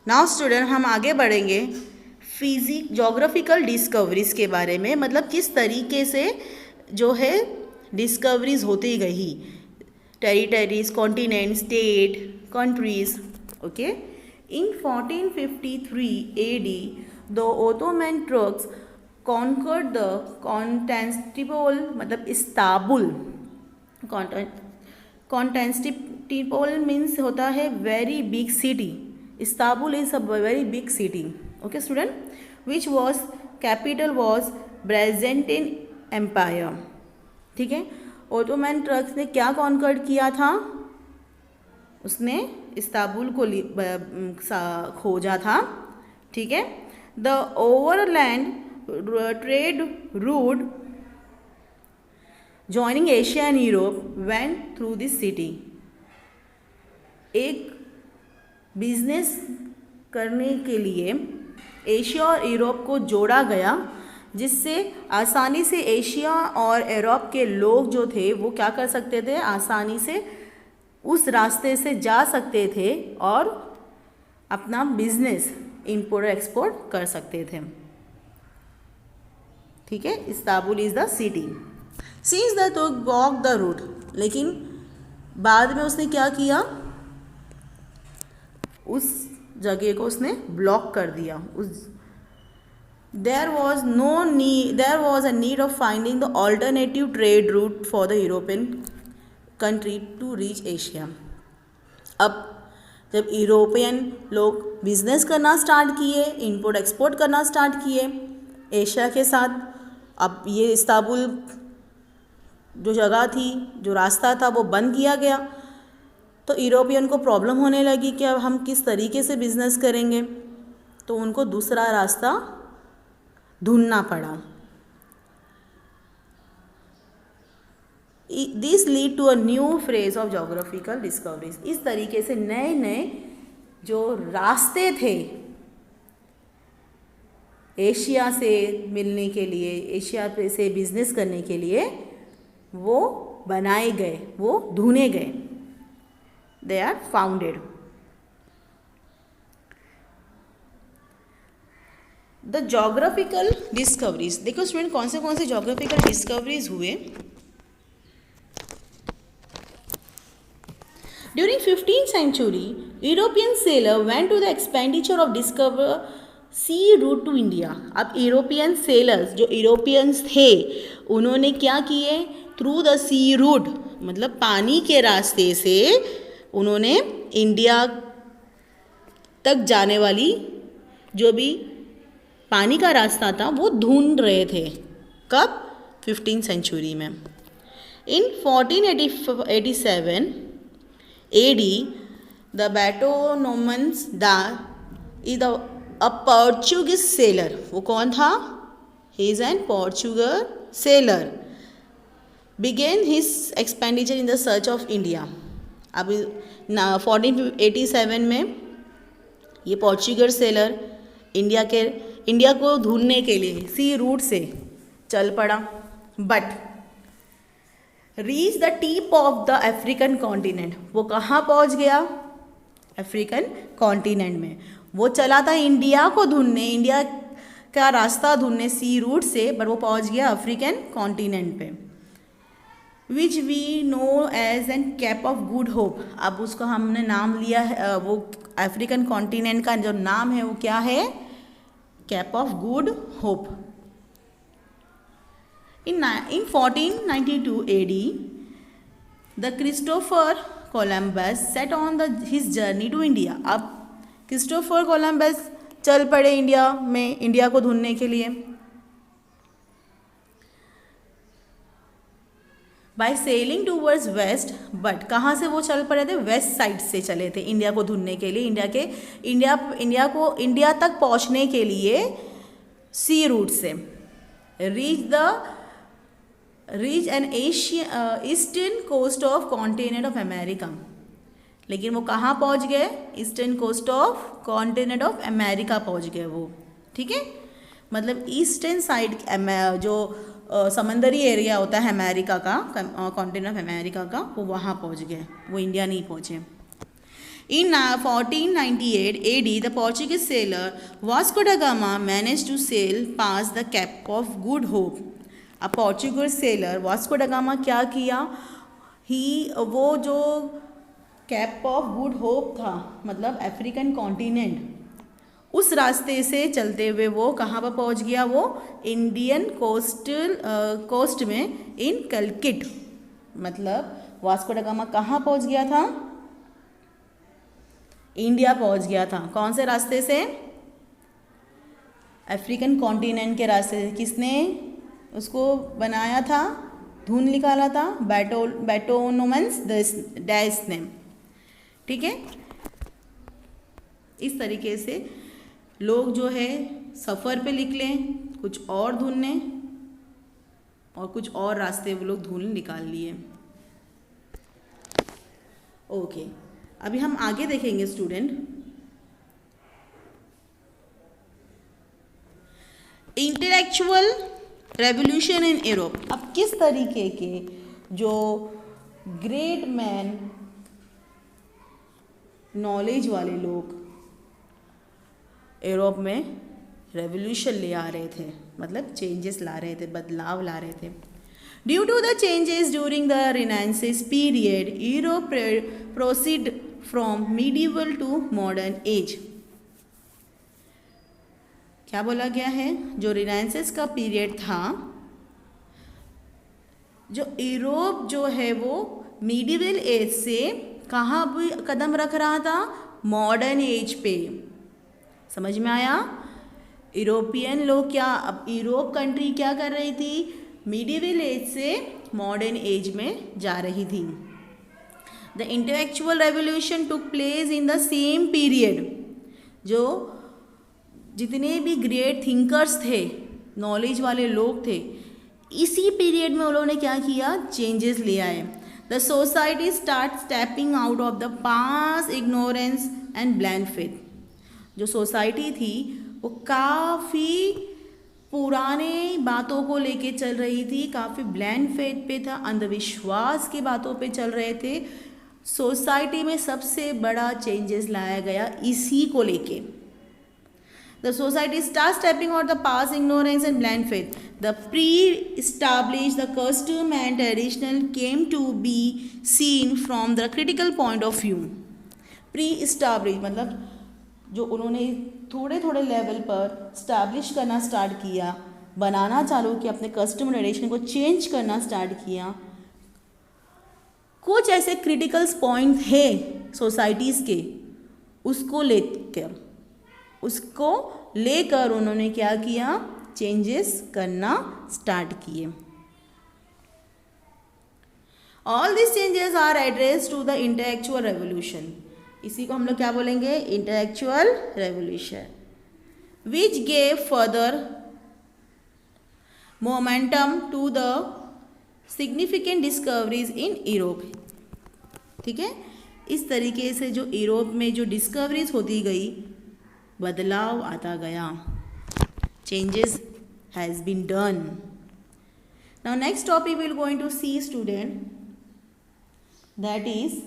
Now student हम आगे बढ़ेंगे जोग्राफिकल डिस्कवरीज के बारे में, मतलब किस तरीके से जो है डिस्कवरीज होती गई, territories, continent, state, countries. Okay, in 1453 AD, the Ottoman Turks conquered the Constantinople, मतलब इस्तांबुल. Constantinople means होता है very big city. Istanbul is a very big city. Okay, student, which was capital was Byzantine Empire. ठीक है, ओटोमैन टर्क्स ने क्या कॉन्कर्ड किया था? उसने इस्तांबुल को खोजा था. ठीक है, the overland trade route joining Asia and Europe went through this city. एक बिजनेस करने के लिए एशिया और यूरोप को जोड़ा गया, जिससे आसानी से एशिया और यूरोप के लोग जो थे वो क्या कर सकते थे, आसानी से उस रास्ते से जा सकते थे और अपना बिजनेस इंपोर्ट एक्सपोर्ट कर सकते थे। ठीक है, Istanbul is the city. Since the तो वॉक द रूट, लेकिन बाद में उसने क्या किया, उस जगह को उसने ब्लॉक कर दिया। उस there was a need of finding the alternative trade route for the European country to reach Asia. अब जब यूरोपियन लोग बिजनेस करना स्टार्ट किए, इंपोर्ट एक्सपोर्ट करना स्टार्ट किए एशिया के साथ, अब ये इस्तांबुल जो जगह थी, जो रास्ता था, वो बंद किया गया। तो यूरोपियन को प्रॉब्लम होने लगी कि अब हम किस तरीके से बिजनेस करेंगे, तो उनको दूसरा रास्ता ढूंढना पड़ा। This lead to a new phase of geographical discoveries. इस तरीके से नए नए जो रास्ते थे एशिया से मिलने के लिए, एशिया से बिजनेस करने के लिए, वो बनाए गए, वो ढूंढे गए। They are founded. The geographical discoveries, देखो स्टूडेंट कौन से जोग्राफिकल डिस्कवरीज हुए। During 15th century, European sailor went to the expenditure of discover sea route to India. अब यूरोपियन सेलर्स, जो यूरोपियंस थे, उन्होंने क्या किए, थ्रू द सी रूट, मतलब पानी के रास्ते से उन्होंने इंडिया तक जाने वाली जो भी पानी का रास्ता था वो ढूंढ रहे थे। कब? 15th सेंचुरी में। इन 1487 AD, the Bateau-Normans da is a Portuguese sailor. वो कौन था? He is an Portuguese sailor. Began his expenditure in the search of India. अब 1487 में ये पोर्चुगीज सेलर इंडिया को ढूंढने के लिए सी रूट से चल पड़ा, but reach the tip of the African continent. वो कहाँ पहुँच गया? अफ्रीकन कॉन्टिनेंट में। वो चला था इंडिया को ढूंढने, इंडिया का रास्ता ढूंढने सी रूट से, पर वो पहुँच गया अफ्रीकन कॉन्टिनेंट पे, which we know as an cape of good hope. अब उसको हमने नाम लिया है, वो अफ्रीकन कॉन्टिनेंट का जो नाम है वो क्या है? Cap of good hope. In 1492 AD, the Christopher Columbus set on his journey to India. अब क्रिस्टोफर कोलंबस चल पड़े इंडिया में, इंडिया को ढूंढने के लिए। By sailing towards west, but कहाँ से वो चल पड़े थे? वेस्ट साइड से चले थे इंडिया को ढूंढने के लिए, इंडिया तक पहुँचने के लिए सी रूट से। Reach an eastern coast of continent of America. लेकिन वो कहाँ पहुँच गए? Eastern coast of continent of America पहुँच गए वो। ठीक है, मतलब ईस्टर्न साइड जो समंदरी एरिया होता है अमेरिका का, कॉन्टिनेंट ऑफ अमेरिका का, वो वहाँ पहुँच गए, वो इंडिया नहीं पहुँचे। In 1498 AD, the Portuguese sailor Vasco da Gama managed to sail past the Cape of Good Hope. अब पोर्चुगीज सेलर वास्को डा गामा क्या किया? वो जो कैप ऑफ गुड होप था, मतलब अफ्रीकन कॉन्टिनेंट, उस रास्ते से चलते हुए वो कहाँ पर पहुँच गया? वो इंडियन कोस्ट में, इन कलकिट। मतलब वास्को डा गामा कहाँ पहुँच गया था? इंडिया पहुँच गया था। कौन से रास्ते से? अफ्रीकन कॉन्टिनेंट के रास्ते से। किसने उसको बनाया था, ढूंढ निकाला था? बैटोनोमन्स डैश ने। ठीक है, इस तरीके से लोग जो है सफ़र पे निकले, कुछ और ढूंढने और कुछ और रास्ते वो लोग ढूंढ निकाल लिए। ओके, अभी हम आगे देखेंगे student intellectual revolution in Europe. अब किस तरीके के जो ग्रेट मैन, नॉलेज वाले लोग यूरोप में रेवोल्यूशन ले आ रहे थे, मतलब चेंजेस ला रहे थे, बदलाव ला रहे थे। Due to the changes during the Renaissance period, Europe proceed from medieval to modern age. क्या बोला गया है? जो रिनाइंसेस का पीरियड था, जो यूरोप जो है वो मीडिवल एज से कहाँ भी कदम रख रहा था? मॉडर्न एज पे। समझ में आया? यूरोपियन लोग क्या, अब यूरोप कंट्री क्या कर रही थी? मीडिवल एज से मॉडर्न एज में जा रही थी। The intellectual revolution took place in the same period. जो जितने भी ग्रेट थिंकर्स थे, नॉलेज वाले लोग थे, इसी पीरियड में उन्होंने क्या किया? चेंजेस ले आए। The society start stepping out of the past ignorance and blind faith. जो सोसाइटी थी वो काफ़ी पुराने बातों को लेके चल रही थी, काफ़ी ब्लाइंड फेथ पे था, अंधविश्वास की बातों पे चल रहे थे। सोसाइटी में सबसे बड़ा चेंजेस लाया गया इसी को लेके। The society starts stepping out the past ignorance and blind faith. The pre-established, the custom and traditional came to be seen from the critical point of view. Pre-established मतलब जो उन्होंने थोड़े थोड़े लेवल पर स्टैब्लिश करना स्टार्ट किया, बनाना चालू किया, अपने कस्टम ट्रेडिशन को चेंज करना स्टार्ट किया। कुछ ऐसे क्रिटिकल पॉइंट थे सोसाइटीज़ के, उसको लेकर उन्होंने क्या किया? चेंजेस करना स्टार्ट किए। All this changes are address to the intellectual revolution. इसी को हम लोग क्या बोलेंगे? Intellectual revolution, which gave further momentum to the significant discoveries in Europe. ठीक है, इस तरीके से जो यूरोप में जो डिस्कवरीज होती गई, बदलाव आता गया, changes has been done. Now next topic we will going to see student, that is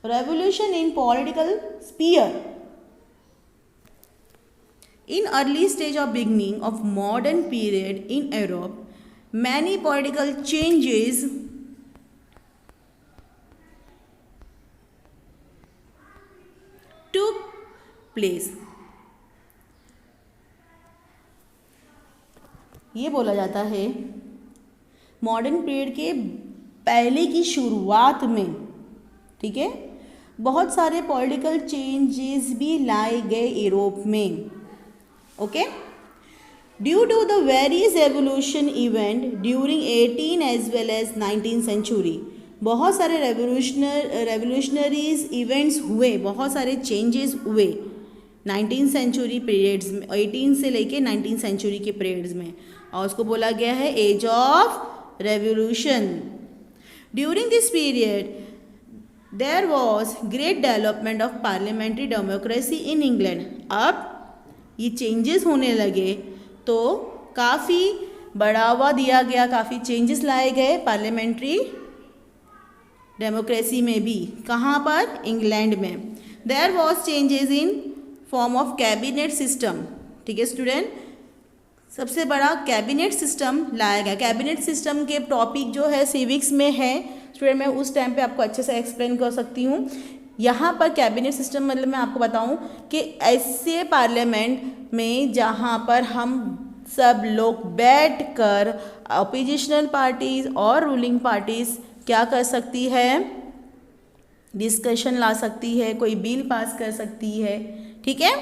revolution in political sphere. In early stage of beginning of modern period in Europe, many political changes took place. ये बोला जाता है मॉडर्न पीरियड के पहले की शुरुआत में, ठीक है, बहुत सारे पॉलिटिकल चेंजेस भी लाए गए यूरोप में। Okay, due to the various evolution event during 18 as well as 19th century, बहुत सारे रेवोल्यूशनरीज इवेंट्स हुए, बहुत सारे चेंजेस हुए 19th सेंचुरी पीरियड्स में, 18 से लेके 19th सेंचुरी के पीरियड्स में, और उसको बोला गया है age of revolution. During this period there was great development of parliamentary democracy in England. अब ये चेंजेस होने लगे तो काफ़ी बढ़ावा दिया गया, काफ़ी चेंजेस लाए गए पार्लियामेंट्री डेमोक्रेसी में भी। कहाँ पर? इंग्लैंड में। There was changes in form of cabinet system. ठीक है स्टूडेंट, सबसे बड़ा कैबिनेट सिस्टम लाया गया। कैबिनेट सिस्टम के टॉपिक जो है सिविक्स में है स्टूडेंट, मैं उस टाइम पे आपको अच्छे से एक्सप्लेन कर सकती हूँ। यहाँ पर कैबिनेट सिस्टम मतलब मैं आपको बताऊँ कि ऐसे पार्लियामेंट में जहाँ पर हम सब लोग बैठ कर अपोजिशनल पार्टीज़ और रूलिंग पार्टीज़ क्या कर सकती है? डिस्कशन ला सकती है, कोई बिल पास कर सकती है। ठीक है,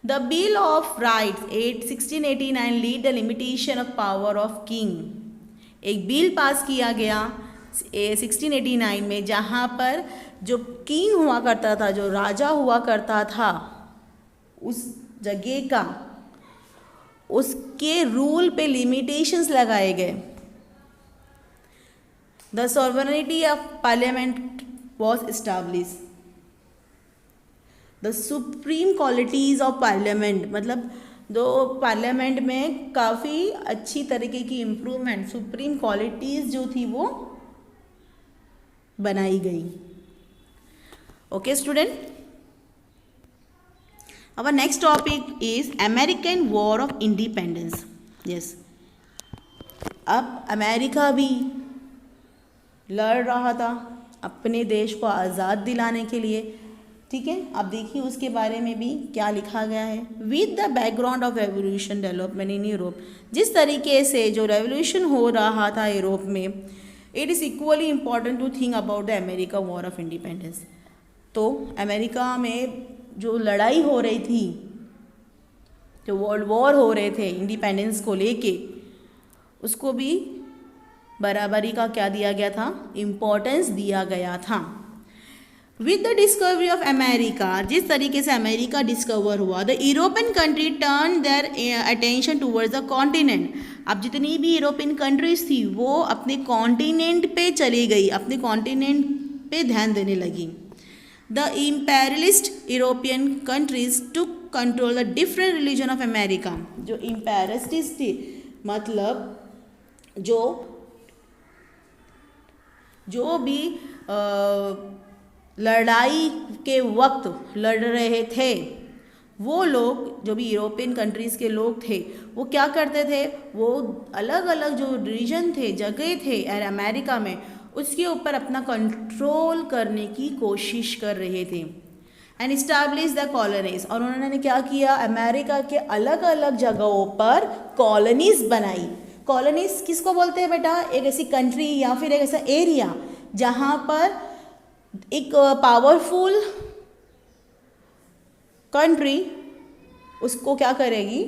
the bill of rights 1689 lead the limitation of power of king. एक बिल पास किया गया 1689 में, जहाँ पर जो किंग हुआ करता था, जो राजा हुआ करता था उस जगह का, उसके रूल पे लिमिटेशंस लगाए गए। The sovereignty of parliament was established. The supreme qualities of parliament मतलब तो पार्लियामेंट में काफ़ी अच्छी तरीके की इम्प्रूवमेंट, सुप्रीम क्वालिटीज़ जो थी वो बनाई गई। Okay student, our next topic is American war of independence. Yes, अब अमेरिका भी लड़ रहा था अपने देश को आज़ाद दिलाने के लिए। ठीक है, अब देखिए उसके बारे में भी क्या लिखा गया है। With the background of revolution development in Europe, जिस तरीके से जो रेवोल्यूशन हो रहा था यूरोप में, it is equally important to think about the America war of independence. तो अमेरिका में जो लड़ाई हो रही थी, जो वर्ल्ड वॉर हो रहे थे इंडिपेंडेंस को लेके, उसको भी बराबरी का क्या दिया गया था, इम्पोर्टेंस दिया गया था। With the discovery of America, जिस तरीके से अमेरिका डिस्कवर हुआ, the European country turn their attention towards the continent. अब जितनी भी यूरोपियन कंट्रीज थी वो अपने कॉन्टिनेंट पे चली गई, अपने कॉन्टिनेंट पे ध्यान देने लगी। The imperialist European countries took control the different religion of America. जो इम्पेरियलिस्ट थी, मतलब जो भी लड़ाई के वक्त लड़ रहे थे, वो लोग, जो भी यूरोपियन कंट्रीज़ के लोग थे, वो क्या करते थे, वो अलग अलग जो रीजन थे, जगह थे अमेरिका में, उसके ऊपर अपना कंट्रोल करने की कोशिश कर रहे थे। एंड इस्टेब्लिश द कॉलोनीज, और उन्होंने क्या किया, अमेरिका के अलग अलग जगहों पर कॉलोनीज बनाई। कॉलोनीज किसको बोलते हैं बेटा, एक ऐसी कंट्री या फिर एक ऐसा एरिया जहाँ पर एक पावरफुल कंट्री उसको क्या करेगी,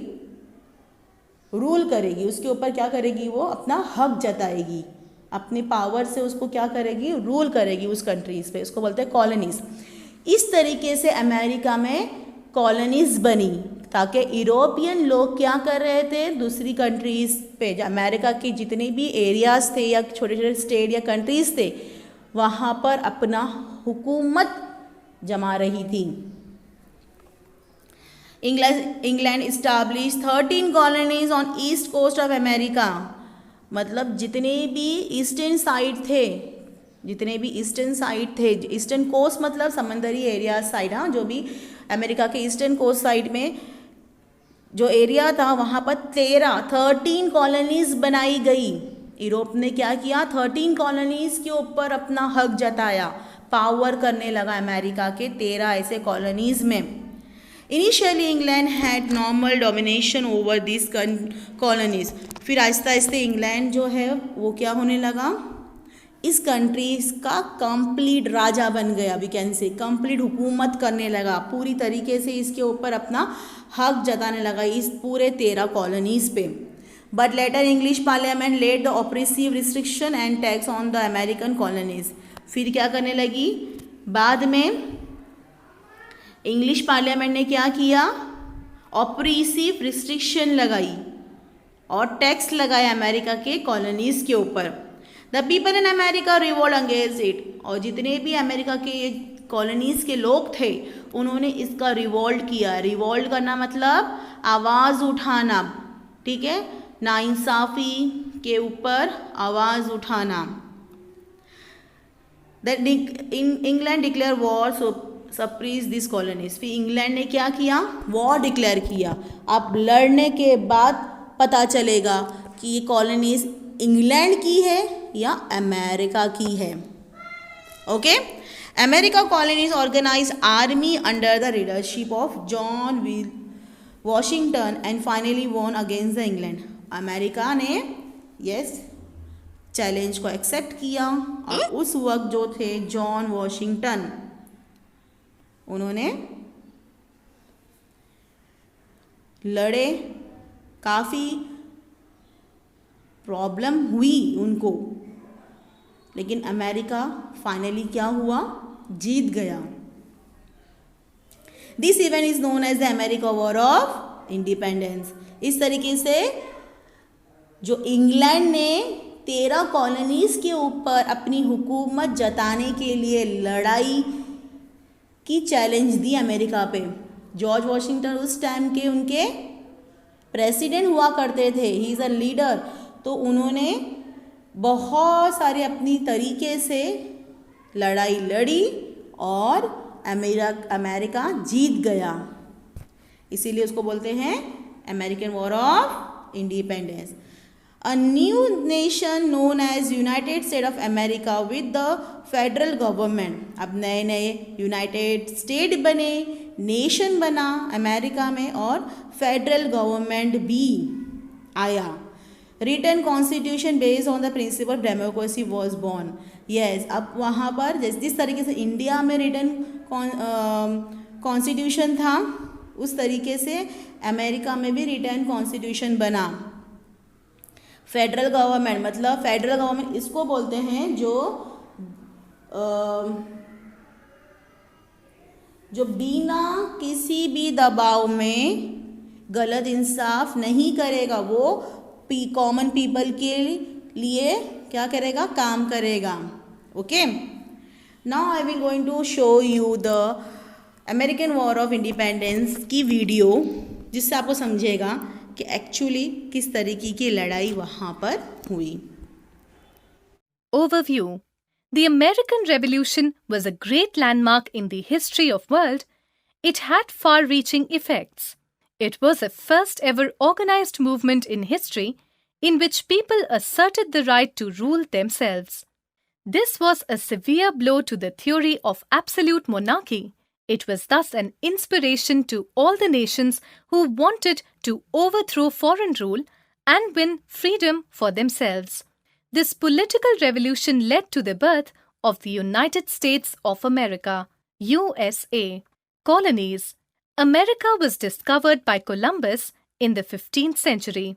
रूल करेगी, उसके ऊपर क्या करेगी, वो अपना हक जताएगी, अपने पावर से उसको क्या करेगी, रूल करेगी उस कंट्रीज पे, उसको बोलते हैं कॉलोनीज। इस तरीके से अमेरिका में कॉलोनीज बनी ताकि यूरोपियन लोग क्या कर रहे थे, दूसरी कंट्रीज पे, अमेरिका के जितने भी एरियाज थे या छोटे छोटे स्टेट या कंट्रीज थे, वहाँ पर अपना हुकूमत जमा रही थी। England establish 13 colonies on east coast of America. मतलब जितने भी ईस्टर्न साइड थे, ईस्टर्न कोस्ट मतलब समंदरी एरिया साइड, हाँ, जो भी अमेरिका के ईस्टर्न कोस्ट साइड में जो एरिया था, वहाँ पर 13 कॉलोनीज बनाई गई। यूरोप ने क्या किया, 13 कॉलोनीज के ऊपर अपना हक जताया, पावर करने लगा अमेरिका के 13 ऐसे कॉलोनीज में। Initially England had normal domination over this colonies. फिर आहिस्ता आहिस्ता इंग्लैंड जो है वो क्या होने लगा, इस कंट्रीज का कंप्लीट राजा बन गया, वी कैन से कंप्लीट हुकूमत करने लगा, पूरी तरीके से इसके ऊपर अपना हक जताने लगा इस पूरे 13 कॉलोनीज पे। But later English parliament led the oppressive restriction and tax on the American colonies. फिर क्या करने लगी, बाद में इंग्लिश पार्लियामेंट ने क्या किया, ऑपरेसिव रिस्ट्रिक्शन लगाई और टैक्स लगाया अमेरिका के कॉलोनीज के ऊपर। The people in America revolt against it, और जितने भी अमेरिका के कॉलोनीज के लोग थे उन्होंने इसका रिवोल्ट किया। रिवोल्ट करना मतलब आवाज़ उठाना, ठीक है, नाइंसाफ़ी के ऊपर आवाज़ उठाना। That England declare war suppress this colonies. फिर इंग्लैंड ने क्या किया, वॉर डिक्लेयर किया। अब लड़ने के बाद पता चलेगा कि ये कॉलोनीज इंग्लैंड की है या अमेरिका की है। Okay, America colonies organise army under the leadership of John Washington and finally won against the England. अमेरिका ने चैलेंज को एक्सेप्ट किया और उस वक्त जो थे जॉन वॉशिंगटन, उन्होंने लड़े, काफ़ी प्रॉब्लम हुई उनको, लेकिन अमेरिका फाइनली क्या हुआ, जीत गया। This event is known as the America war of independence. इस तरीके से जो इंग्लैंड ने 13 कॉलोनीज के ऊपर अपनी हुकूमत जताने के लिए लड़ाई की चैलेंज दी अमेरिका पे। जॉर्ज वॉशिंगटन उस टाइम के उनके प्रेसिडेंट हुआ करते थे, ही इज़ अ लीडर, तो उन्होंने बहुत सारे अपनी तरीके से लड़ाई लड़ी और अमेरिका जीत गया, इसीलिए उसको बोलते हैं American war of independence. A new nation known as United States of America with the federal government, अब नए नए यूनाइटेड स्टेट बने, नेशन बना अमेरिका में और फेडरल गवर्नमेंट भी आया। Written constitution based on the principle democracy was born. Yes, अब वहाँ पर जिस तरीके से इंडिया में रिटन कॉन्स्टिट्यूशन था उस तरीके से अमेरिका में भी रिटन कॉन्स्टिट्यूशन बना। फेडरल गवर्नमेंट मतलब फेडरल गवर्नमेंट इसको बोलते हैं जो बिना किसी भी दबाव में गलत इंसाफ नहीं करेगा, वो कॉमन पीपल के लिए क्या करेगा, काम करेगा। Okay, now I will going to show you the American war of independence की वीडियो, जिससे आपको समझेगा कि एक्चुअली किस तरीके की लड़ाई वहाँ पर हुई।
Overview. The American Revolution was a great landmark in the history of the world. It had far-reaching effects. It was the first ever organized movement in history in which people asserted the right to rule themselves. This was a severe blow to the theory of absolute monarchy. It was thus an inspiration to all the nations who wanted to overthrow foreign rule and win freedom for themselves. This political revolution led to the birth of the United States of America, USA. Colonies. America was discovered by Columbus in the 15th century.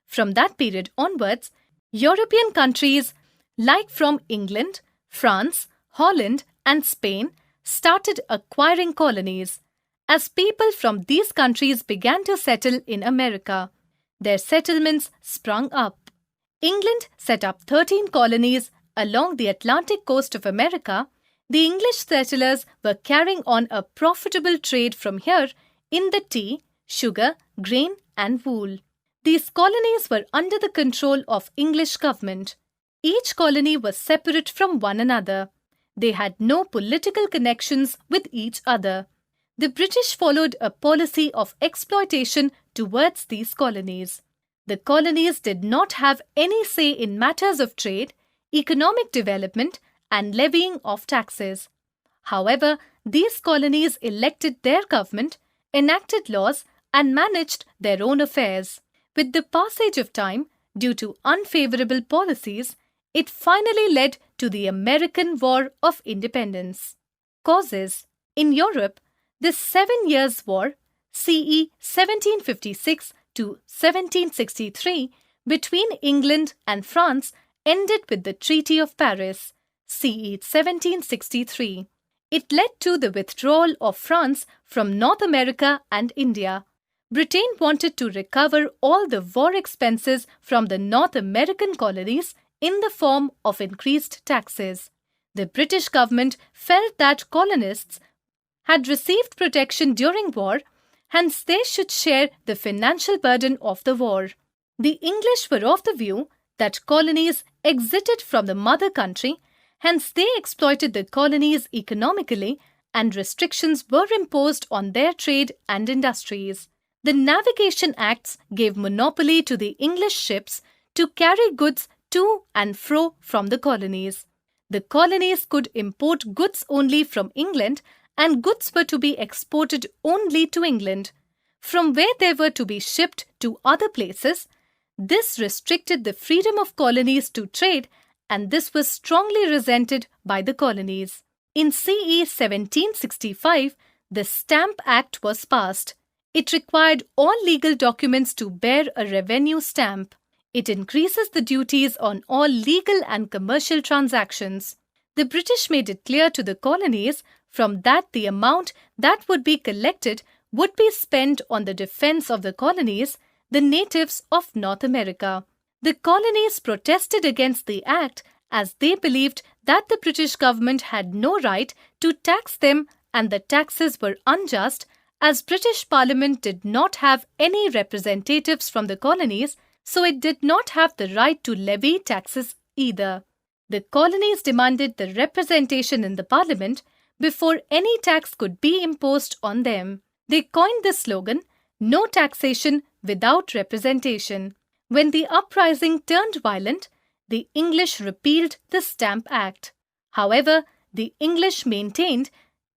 From that period onwards, European countries like from England, France, Holland, and Spain started acquiring colonies. As people from these countries began to settle in America, their settlements sprung up. England set up 13 colonies along the Atlantic coast of America. The English settlers were carrying on a profitable trade from here in the tea, sugar, grain, and wool. These colonies were under the control of English government. Each colony was separate from one another. They had no political connections with each other. The British followed a policy of exploitation towards these colonies. The colonies did not have any say in matters of trade, economic development, and levying of taxes. However, these colonies elected their government, enacted laws, and managed their own affairs. With the passage of time, due to unfavorable policies, it finally led to the American War of Independence. Causes. In Europe, the 7 Years' War, CE 1756 to 1763, between England and France ended with the Treaty of Paris, CE 1763. It led to the withdrawal of France from North America and India. Britain wanted to recover all the war expenses from the North American colonies in the form of increased taxes. The British government felt that colonists had received protection during war, hence they should share the financial burden of the war. The English were of the view that colonies exited from the mother country, hence they exploited the colonies economically and restrictions were imposed on their trade and industries. The Navigation Acts gave monopoly to the English ships to carry goods to and fro from the colonies. The colonies could import goods only from England and goods were to be exported only to England. From where they were to be shipped to other places, this restricted the freedom of colonies to trade and this was strongly resented by the colonies. In CE 1765, the Stamp Act was passed. It required all legal documents to bear a revenue stamp. It increases the duties on all legal and commercial transactions. The British made it clear to the colonies from that the amount that would be collected would be spent on the defense of the colonies, the natives of North America. The colonies protested against the act as they believed that the British government had no right to tax them and the taxes were unjust As British Parliament did not have any representatives from the colonies, so it did not have the right to levy taxes either. The colonies demanded the representation in the Parliament before any tax could be imposed on them. They coined the slogan, "No taxation without representation." When the uprising turned violent, the English repealed the Stamp Act. However, the English maintained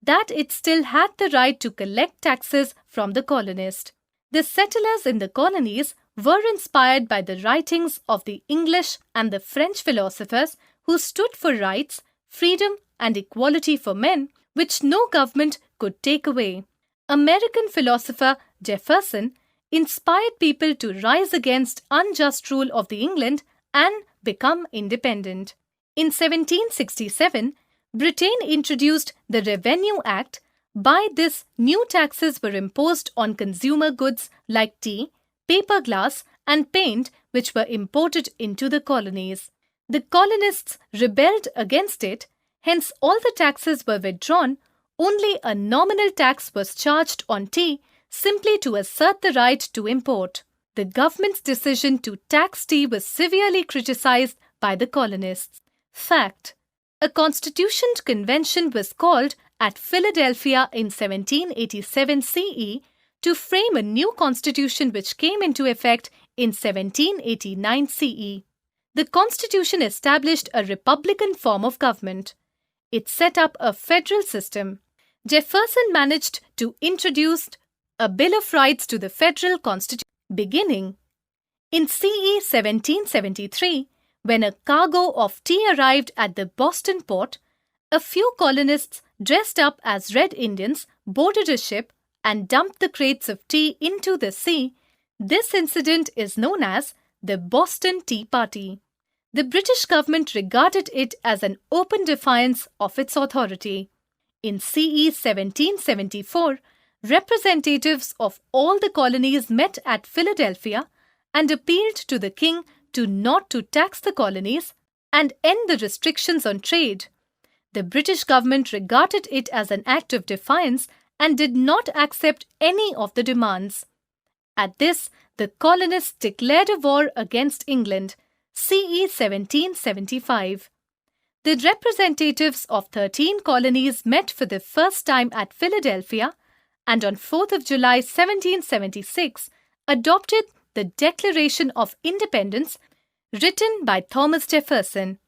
that it still had the right to collect taxes from the colonists. The settlers in the colonies were inspired by the writings of the English and the French philosophers who stood for rights, freedom, and equality for men, which no government could take away. American philosopher Jefferson inspired people to rise against unjust rule of the England and become independent. In 1767, Britain introduced the Revenue Act. By this, new taxes were imposed on consumer goods like tea, paper glass, and paint, which were imported into the colonies. The colonists rebelled against it, hence all the taxes were withdrawn. Only a nominal tax was charged on tea, simply to assert the right to import. The government's decision to tax tea was severely criticized by the colonists. Fact: a Constitution Convention was called at Philadelphia in 1787 CE to frame a new constitution which came into effect in 1789 CE. The Constitution established a republican form of government. It set up a federal system. Jefferson managed to introduce a Bill of Rights to the federal constitution. Beginning in CE 1773, when a cargo of tea arrived at the Boston port, a few colonists dressed up as Red Indians boarded a ship and dumped the crates of tea into the sea. This incident is known as the Boston Tea Party. The British government regarded it as an open defiance of its authority. In CE 1774, representatives of all the colonies met at Philadelphia and appealed to the king not to tax the colonies and end the restrictions on trade. The British government regarded it as an act of defiance and did not accept any of the demands. At this, the colonists declared a war against England, CE 1775. The representatives of 13 colonies met for the first time at Philadelphia and on 4th of July 1776 adopted the Declaration of Independence written by Thomas Jefferson.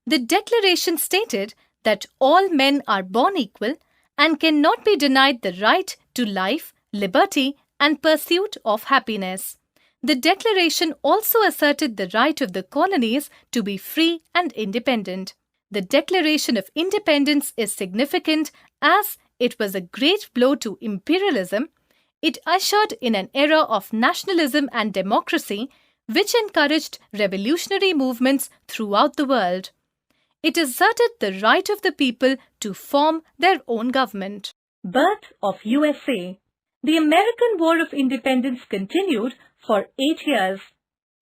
The declaration stated that all men are born equal and cannot be denied the right to life, liberty, and pursuit of happiness. The declaration also asserted the right of the colonies to be free and independent. The Declaration of Independence is significant as it was a great blow to imperialism. It ushered in an era of nationalism and democracy, which encouraged revolutionary movements throughout the world. It asserted the right of the people to form their own government. Birth of USA. The American War of Independence continued for 8 years.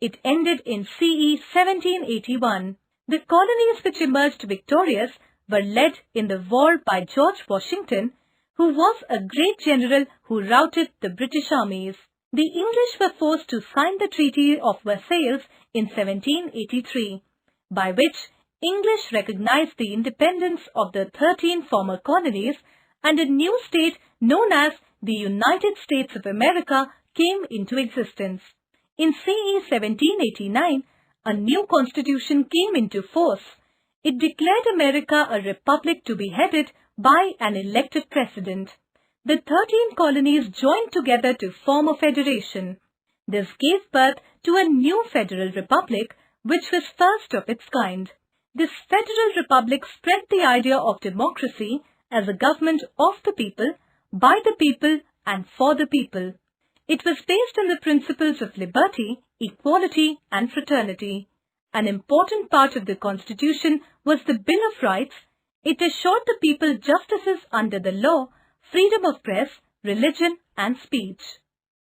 It ended in CE 1781. The colonies which emerged victorious were led in the war by George Washington, who was a great general who routed the British armies. The English were forced to sign the Treaty of Versailles in 1783, by which English recognized the independence of the 13 former colonies and a new state known as the United States of America came into existence. In CE 1789, a new constitution came into force. It declared America a republic to be headed by an elected president. The 13 colonies joined together to form a federation. This gave birth to a new federal republic, which was first of its kind. This federal republic spread the idea of democracy as a government of the people, by the people, and for the people. It was based on the principles of liberty, equality, and fraternity. An important part of the Constitution was the Bill of Rights. It assured the people justices under the law, freedom of press, religion, and speech.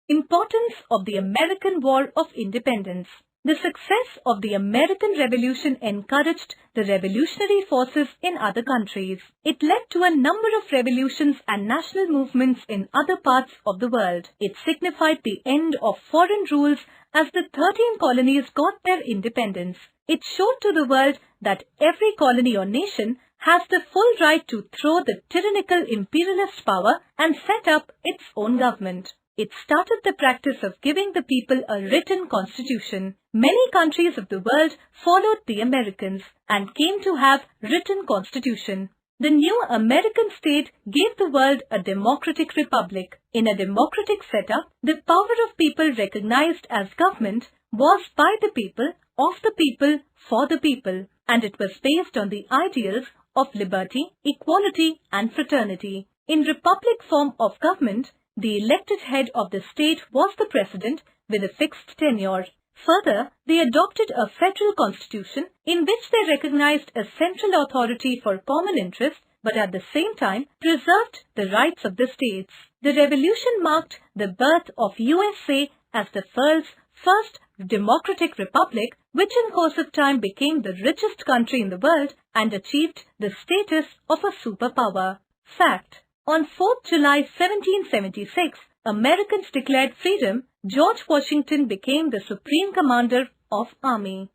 Importance of the American War of Independence. The success of the American Revolution encouraged the revolutionary forces in other countries. It led to a number of revolutions and national movements in other parts of the world. It signified the end of foreign rules as the 13 colonies got their independence. It showed to the world that every colony or nation has the full right to throw the tyrannical imperialist power and set up its own government. It started the practice of giving the people a written constitution. Many countries of the world followed the Americans and came to have written constitution. The new American state gave the world a democratic republic. In a democratic setup, the power of people recognized as government was by the people, of the people, for the people, and it was based on the ideals of liberty, equality, and fraternity. In republic form of government, the elected head of the state was the president with a fixed tenure. Further, they adopted a federal constitution in which they recognized a central authority for common interest but at the same time preserved the rights of the states. The revolution marked the birth of USA as the world's first democratic republic, which in course of time became the richest country in the world and achieved the status of a superpower. Fact: on 4th July 1776, Americans declared freedom. George Washington became the supreme commander of army.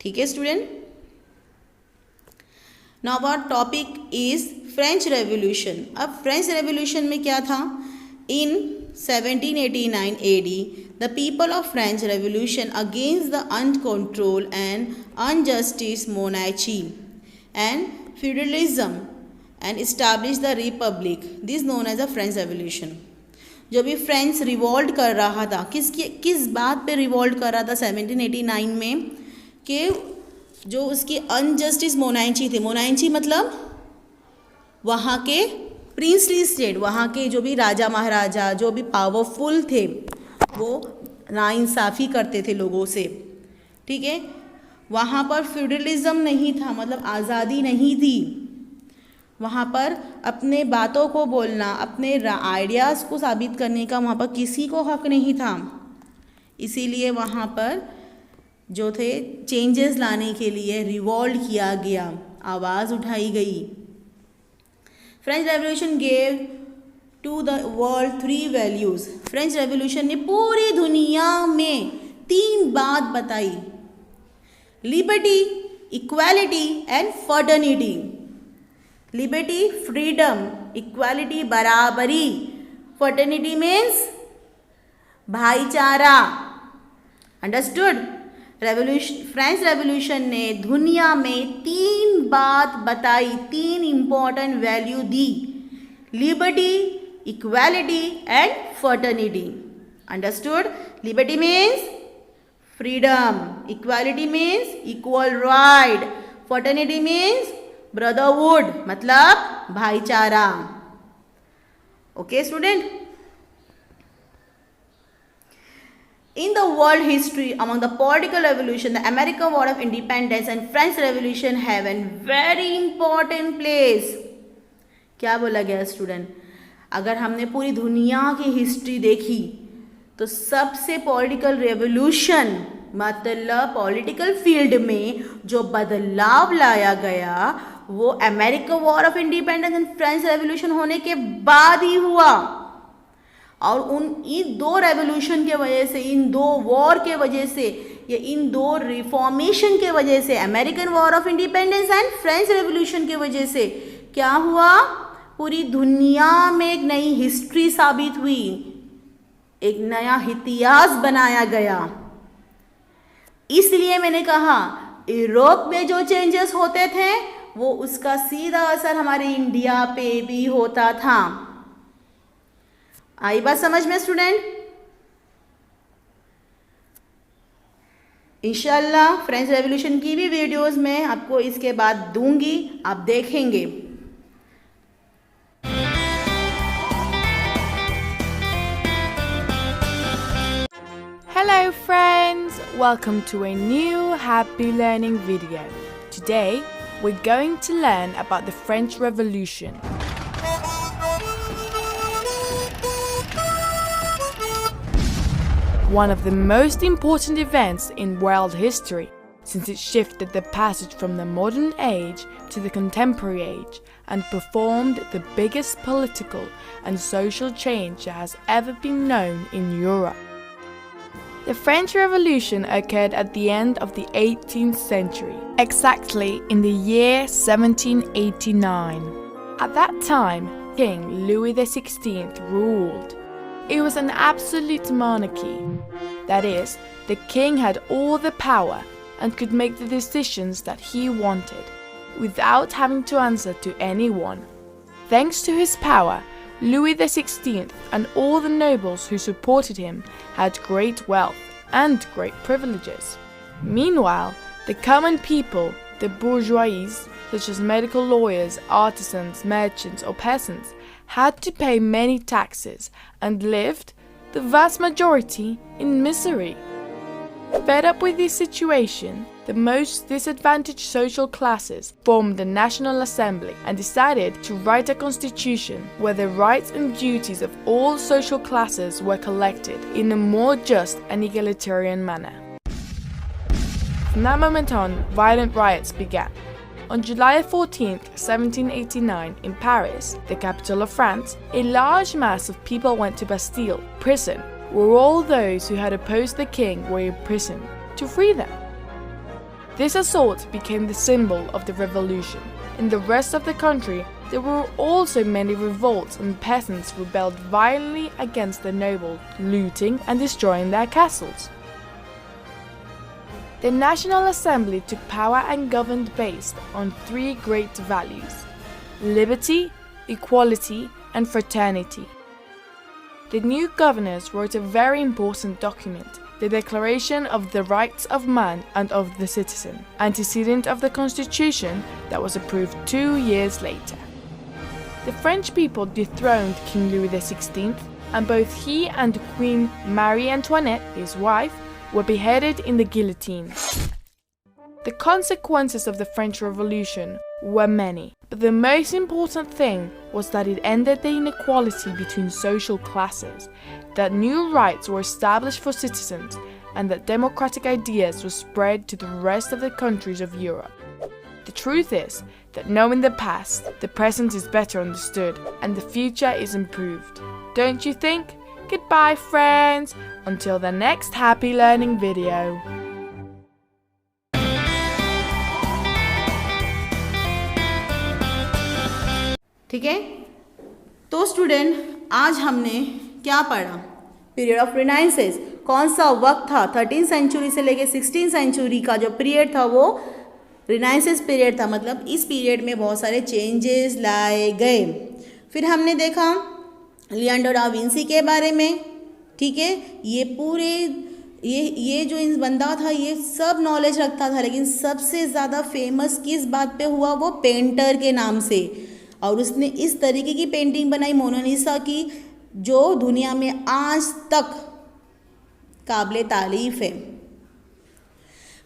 ठीक है student. Now our topic is French revolution. अब फ्रेंच रेवोल्यूशन में क्या था? इन 1789 AD, the people of French Revolution against the uncontrolled and unjustice monarchy and feudalism and established the republic. This is known as the French Revolution. जब भी फ्रेंच रिवॉल्ट कर रहा था, किस बात पे रिवॉल्ट कर रहा था 1789 में? कि जो उसकी अनजस्टिस मोनार्ची थे. मोनार्ची मतलब वहाँ के प्रिंसली स्टेट, वहाँ के जो भी राजा महाराजा जो भी पावरफुल थे वो नाइंसाफ़ी करते थे लोगों से. ठीक है, वहाँ पर फ्यूडलिज्म नहीं था, मतलब आज़ादी नहीं थी. वहाँ पर अपने बातों को बोलना, अपने आइडियाज़ को साबित करने का वहाँ पर किसी को हक नहीं था. इसीलिए वहाँ पर जो थे चेंजेस लाने के लिए रिवॉल्ट किया गया, आवाज़ उठाई गई. French revolution gave to the world 3 values. French revolution ने पूरी दुनिया में 3 बात बताई: liberty, equality and fraternity. Liberty freedom, equality बराबरी, फर्टर्निटी मीन्स भाईचारा. अंडरस्टूड? फ्रेंच रेवोल्यूशन ने दुनिया में 3 बात बताई, 3 इम्पॉर्टेंट वैल्यू दी: liberty, equality and fraternity. Understood? Liberty means freedom, equality means equal right, fraternity means brotherhood मतलब भाईचारा. Okay student? In the world history, among the political revolution, the American War of Independence and French Revolution have a very important place. क्या बोला गया स्टूडेंट? अगर हमने पूरी दुनिया की हिस्ट्री देखी तो सबसे पॉलिटिकल रेवोल्यूशन मतलब पॉलिटिकल फील्ड में जो बदलाव लाया गया वो American war of independence and French revolution होने के बाद ही हुआ. और इन 2 रेवोल्यूशन के वजह से, इन 2 वॉर के वजह से, या इन 2 रिफॉर्मेशन के वजह से, American war of independence and French revolution के वजह से क्या हुआ? पूरी दुनिया में एक नई हिस्ट्री साबित हुई, एक नया इतिहास बनाया गया. इसलिए मैंने कहा यूरोप में जो चेंजेस होते थे वो उसका सीधा असर हमारे इंडिया पे भी होता था. आई बात समझ में स्टूडेंट? इंशाल्लाह फ्रेंच रेवोल्यूशन की भी वीडियोस मैं आपको इसके बाद दूंगी, आप देखेंगे.
Hello friends, welcome to a new Happy Learning video. Today we're going to learn about the French Revolution. one of the most important events in world history, since it shifted the passage from the modern age to the contemporary age and performed the biggest political and social change that has ever been known in Europe. The French Revolution occurred at the end of the 18th century, exactly in the year 1789. At that time, King Louis XVI ruled. It was an absolute monarchy. That is, the king had all the power and could make the decisions that he wanted, without having to answer to anyone. Thanks to his power, Louis XVI and all the nobles who supported him had great wealth and great privileges. Meanwhile, the common people, the bourgeoisie, such as medical lawyers, artisans, merchants or peasants, had to pay many taxes and lived, the vast majority, in misery. Fed up with this situation, the most disadvantaged social classes formed the National Assembly and decided to write a constitution where the rights and duties of all social classes were collected in a more just and egalitarian manner. From that moment on, violent riots began. On July 14, 1789, in Paris, the capital of France, a large mass of people went to Bastille, prison, where all those who had opposed the king were imprisoned, to free them. This assault became the symbol of the revolution. In the rest of the country, there were also many revolts and peasants rebelled violently against the nobles, looting and destroying their castles. The National Assembly took power and governed based on three great values: liberty, equality, and fraternity. The new governors wrote a very important document, the Declaration of the Rights of Man and of the Citizen, antecedent of the Constitution that was approved 2 years later. The French people dethroned King Louis XVI, and both he and Queen Marie Antoinette, his wife, were beheaded in the guillotine. The consequences of the French Revolution were many, but the most important thing was that it ended the inequality between social classes, that new rights were established for citizens, and that democratic ideas were spread to the rest of the countries of Europe. The truth is that knowing the past, the present is better understood, and the future is improved. Don't you think? Goodbye, friends! Until the next happy learning video.
ठीक है, तो स्टूडेंट आज हमने क्या पढ़ा? पीरियड ऑफ रिनाइंसेस कौन सा वक्त था? 13th सेंचुरी से लेके 16th सेंचुरी का जो पीरियड था वो रिनाइंसेस पीरियड था, मतलब इस पीरियड में बहुत सारे चेंजेस लाए गए। फिर हमने देखा लियोनार्डो डा विंसी के बारे में, ठीक है, ये पूरे ये जो इन बंदा था ये सब नॉलेज रखता था, लेकिन सबसे ज़्यादा फेमस किस बात पे हुआ? वो पेंटर के नाम से, और उसने इस तरीके की पेंटिंग बनाई मोनालिसा की जो दुनिया में आज तक काबिल तारीफ है।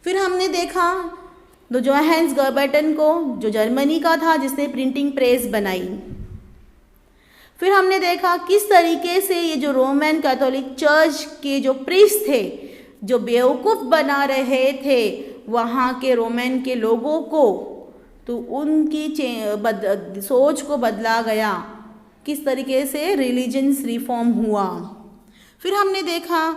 फिर हमने देखा दो जोहान्स गॉबर्टन को, जो जर्मनी का था, जिसने प्रिंटिंग प्रेस बनाई। फिर हमने देखा किस तरीके से ये जो रोमन कैथोलिक चर्च के जो प्रीस्ट थे, जो बेवकूफ़ बना रहे थे वहाँ के रोमन के लोगों को, तो उनकी सोच को बदला गया, किस तरीके से रिलीजन्स रिफॉर्म हुआ। फिर हमने देखा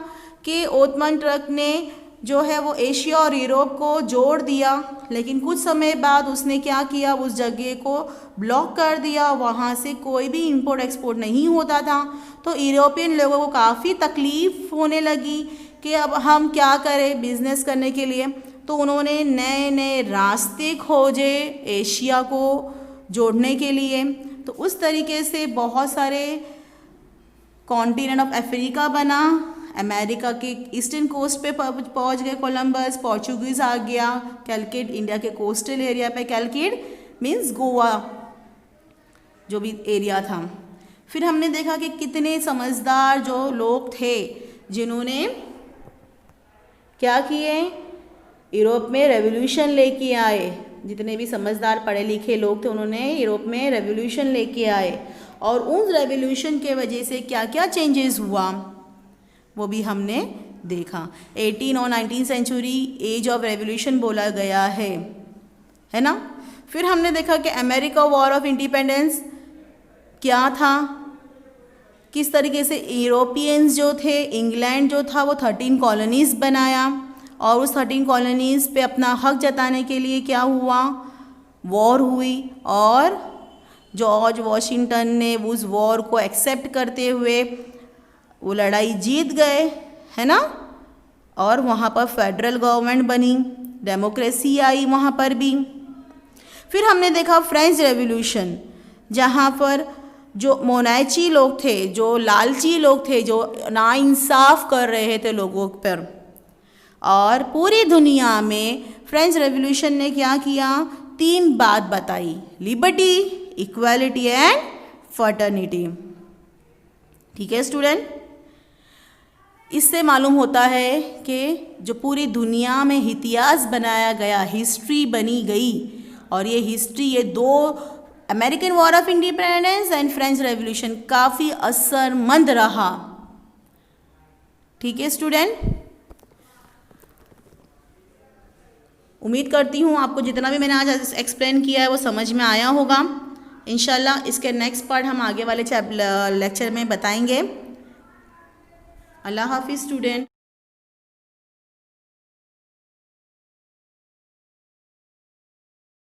कि ओटोमन टर्क ने जो है वो एशिया और यूरोप को जोड़ दिया, लेकिन कुछ समय बाद उसने क्या किया? उस जगह को ब्लॉक कर दिया, वहाँ से कोई भी इंपोर्ट एक्सपोर्ट नहीं होता था। तो यूरोपियन लोगों को काफ़ी तकलीफ़ होने लगी कि अब हम क्या करें बिज़नेस करने के लिए। तो उन्होंने नए नए रास्ते खोजे एशिया को जोड़ने के लिए। तो उस तरीके से बहुत सारे कॉन्टिनेंट ऑफ अफ्रीका बना, अमेरिका के ईस्टर्न कोस्ट पे पहुंच गए कोलंबस, पोर्चुगीज़ आ गया, कैलकिट इंडिया के कोस्टल एरिया पे, कैलकिट मीन्स गोवा जो भी एरिया था। फिर हमने देखा कि कितने समझदार जो लोग थे जिन्होंने क्या किए? यूरोप में रेवोल्यूशन लेके आए। जितने भी समझदार पढ़े लिखे लोग थे उन्होंने यूरोप में रेवोल्यूशन लेके आए, और उस रेवोल्यूशन के वजह से क्या क्या चेंजेस हुआ वो भी हमने देखा। 18 और 19 सेंचुरी एज ऑफ रेवोल्यूशन बोला गया है ना। फिर हमने देखा कि अमेरिका वॉर ऑफ इंडिपेंडेंस क्या था, किस तरीके से यूरोपियंस जो थे, इंग्लैंड जो था वो 13 कॉलोनीज़ बनाया और उस 13 कॉलोनीज़ पे अपना हक जताने के लिए क्या हुआ, वॉर हुई और जॉर्ज वॉशिंगटन ने उस वॉर को एक्सेप्ट करते हुए वो लड़ाई जीत गए, है ना। और वहाँ पर फेडरल गवर्नमेंट बनी, डेमोक्रेसी आई वहाँ पर भी। फिर हमने देखा फ्रेंच रेवोल्यूशन, जहाँ पर जो मोनाची लोग थे, जो लालची लोग थे, जो नाइंसाफ़ कर रहे थे लोगों पर, और पूरी दुनिया में फ्रेंच रेवोल्यूशन ने क्या किया, 3 बात बताई, लिबर्टी, इक्वालिटी एंड फर्टर्निटी। ठीक है स्टूडेंट, इससे मालूम होता है कि जो पूरी दुनिया में इतिहास बनाया गया, हिस्ट्री बनी गई, और ये हिस्ट्री, ये 2 American war of independence and French revolution काफ़ी असरमंद रहा। ठीक है स्टूडेंट, उम्मीद करती हूँ आपको जितना भी मैंने आज एक्सप्लेन किया है वो समझ में आया होगा। इंशाल्लाह इसके नेक्स्ट पार्ट हम आगे वाले लेक्चर में बताएंगे। अल्लाह हाफिज़ स्टूडेंट।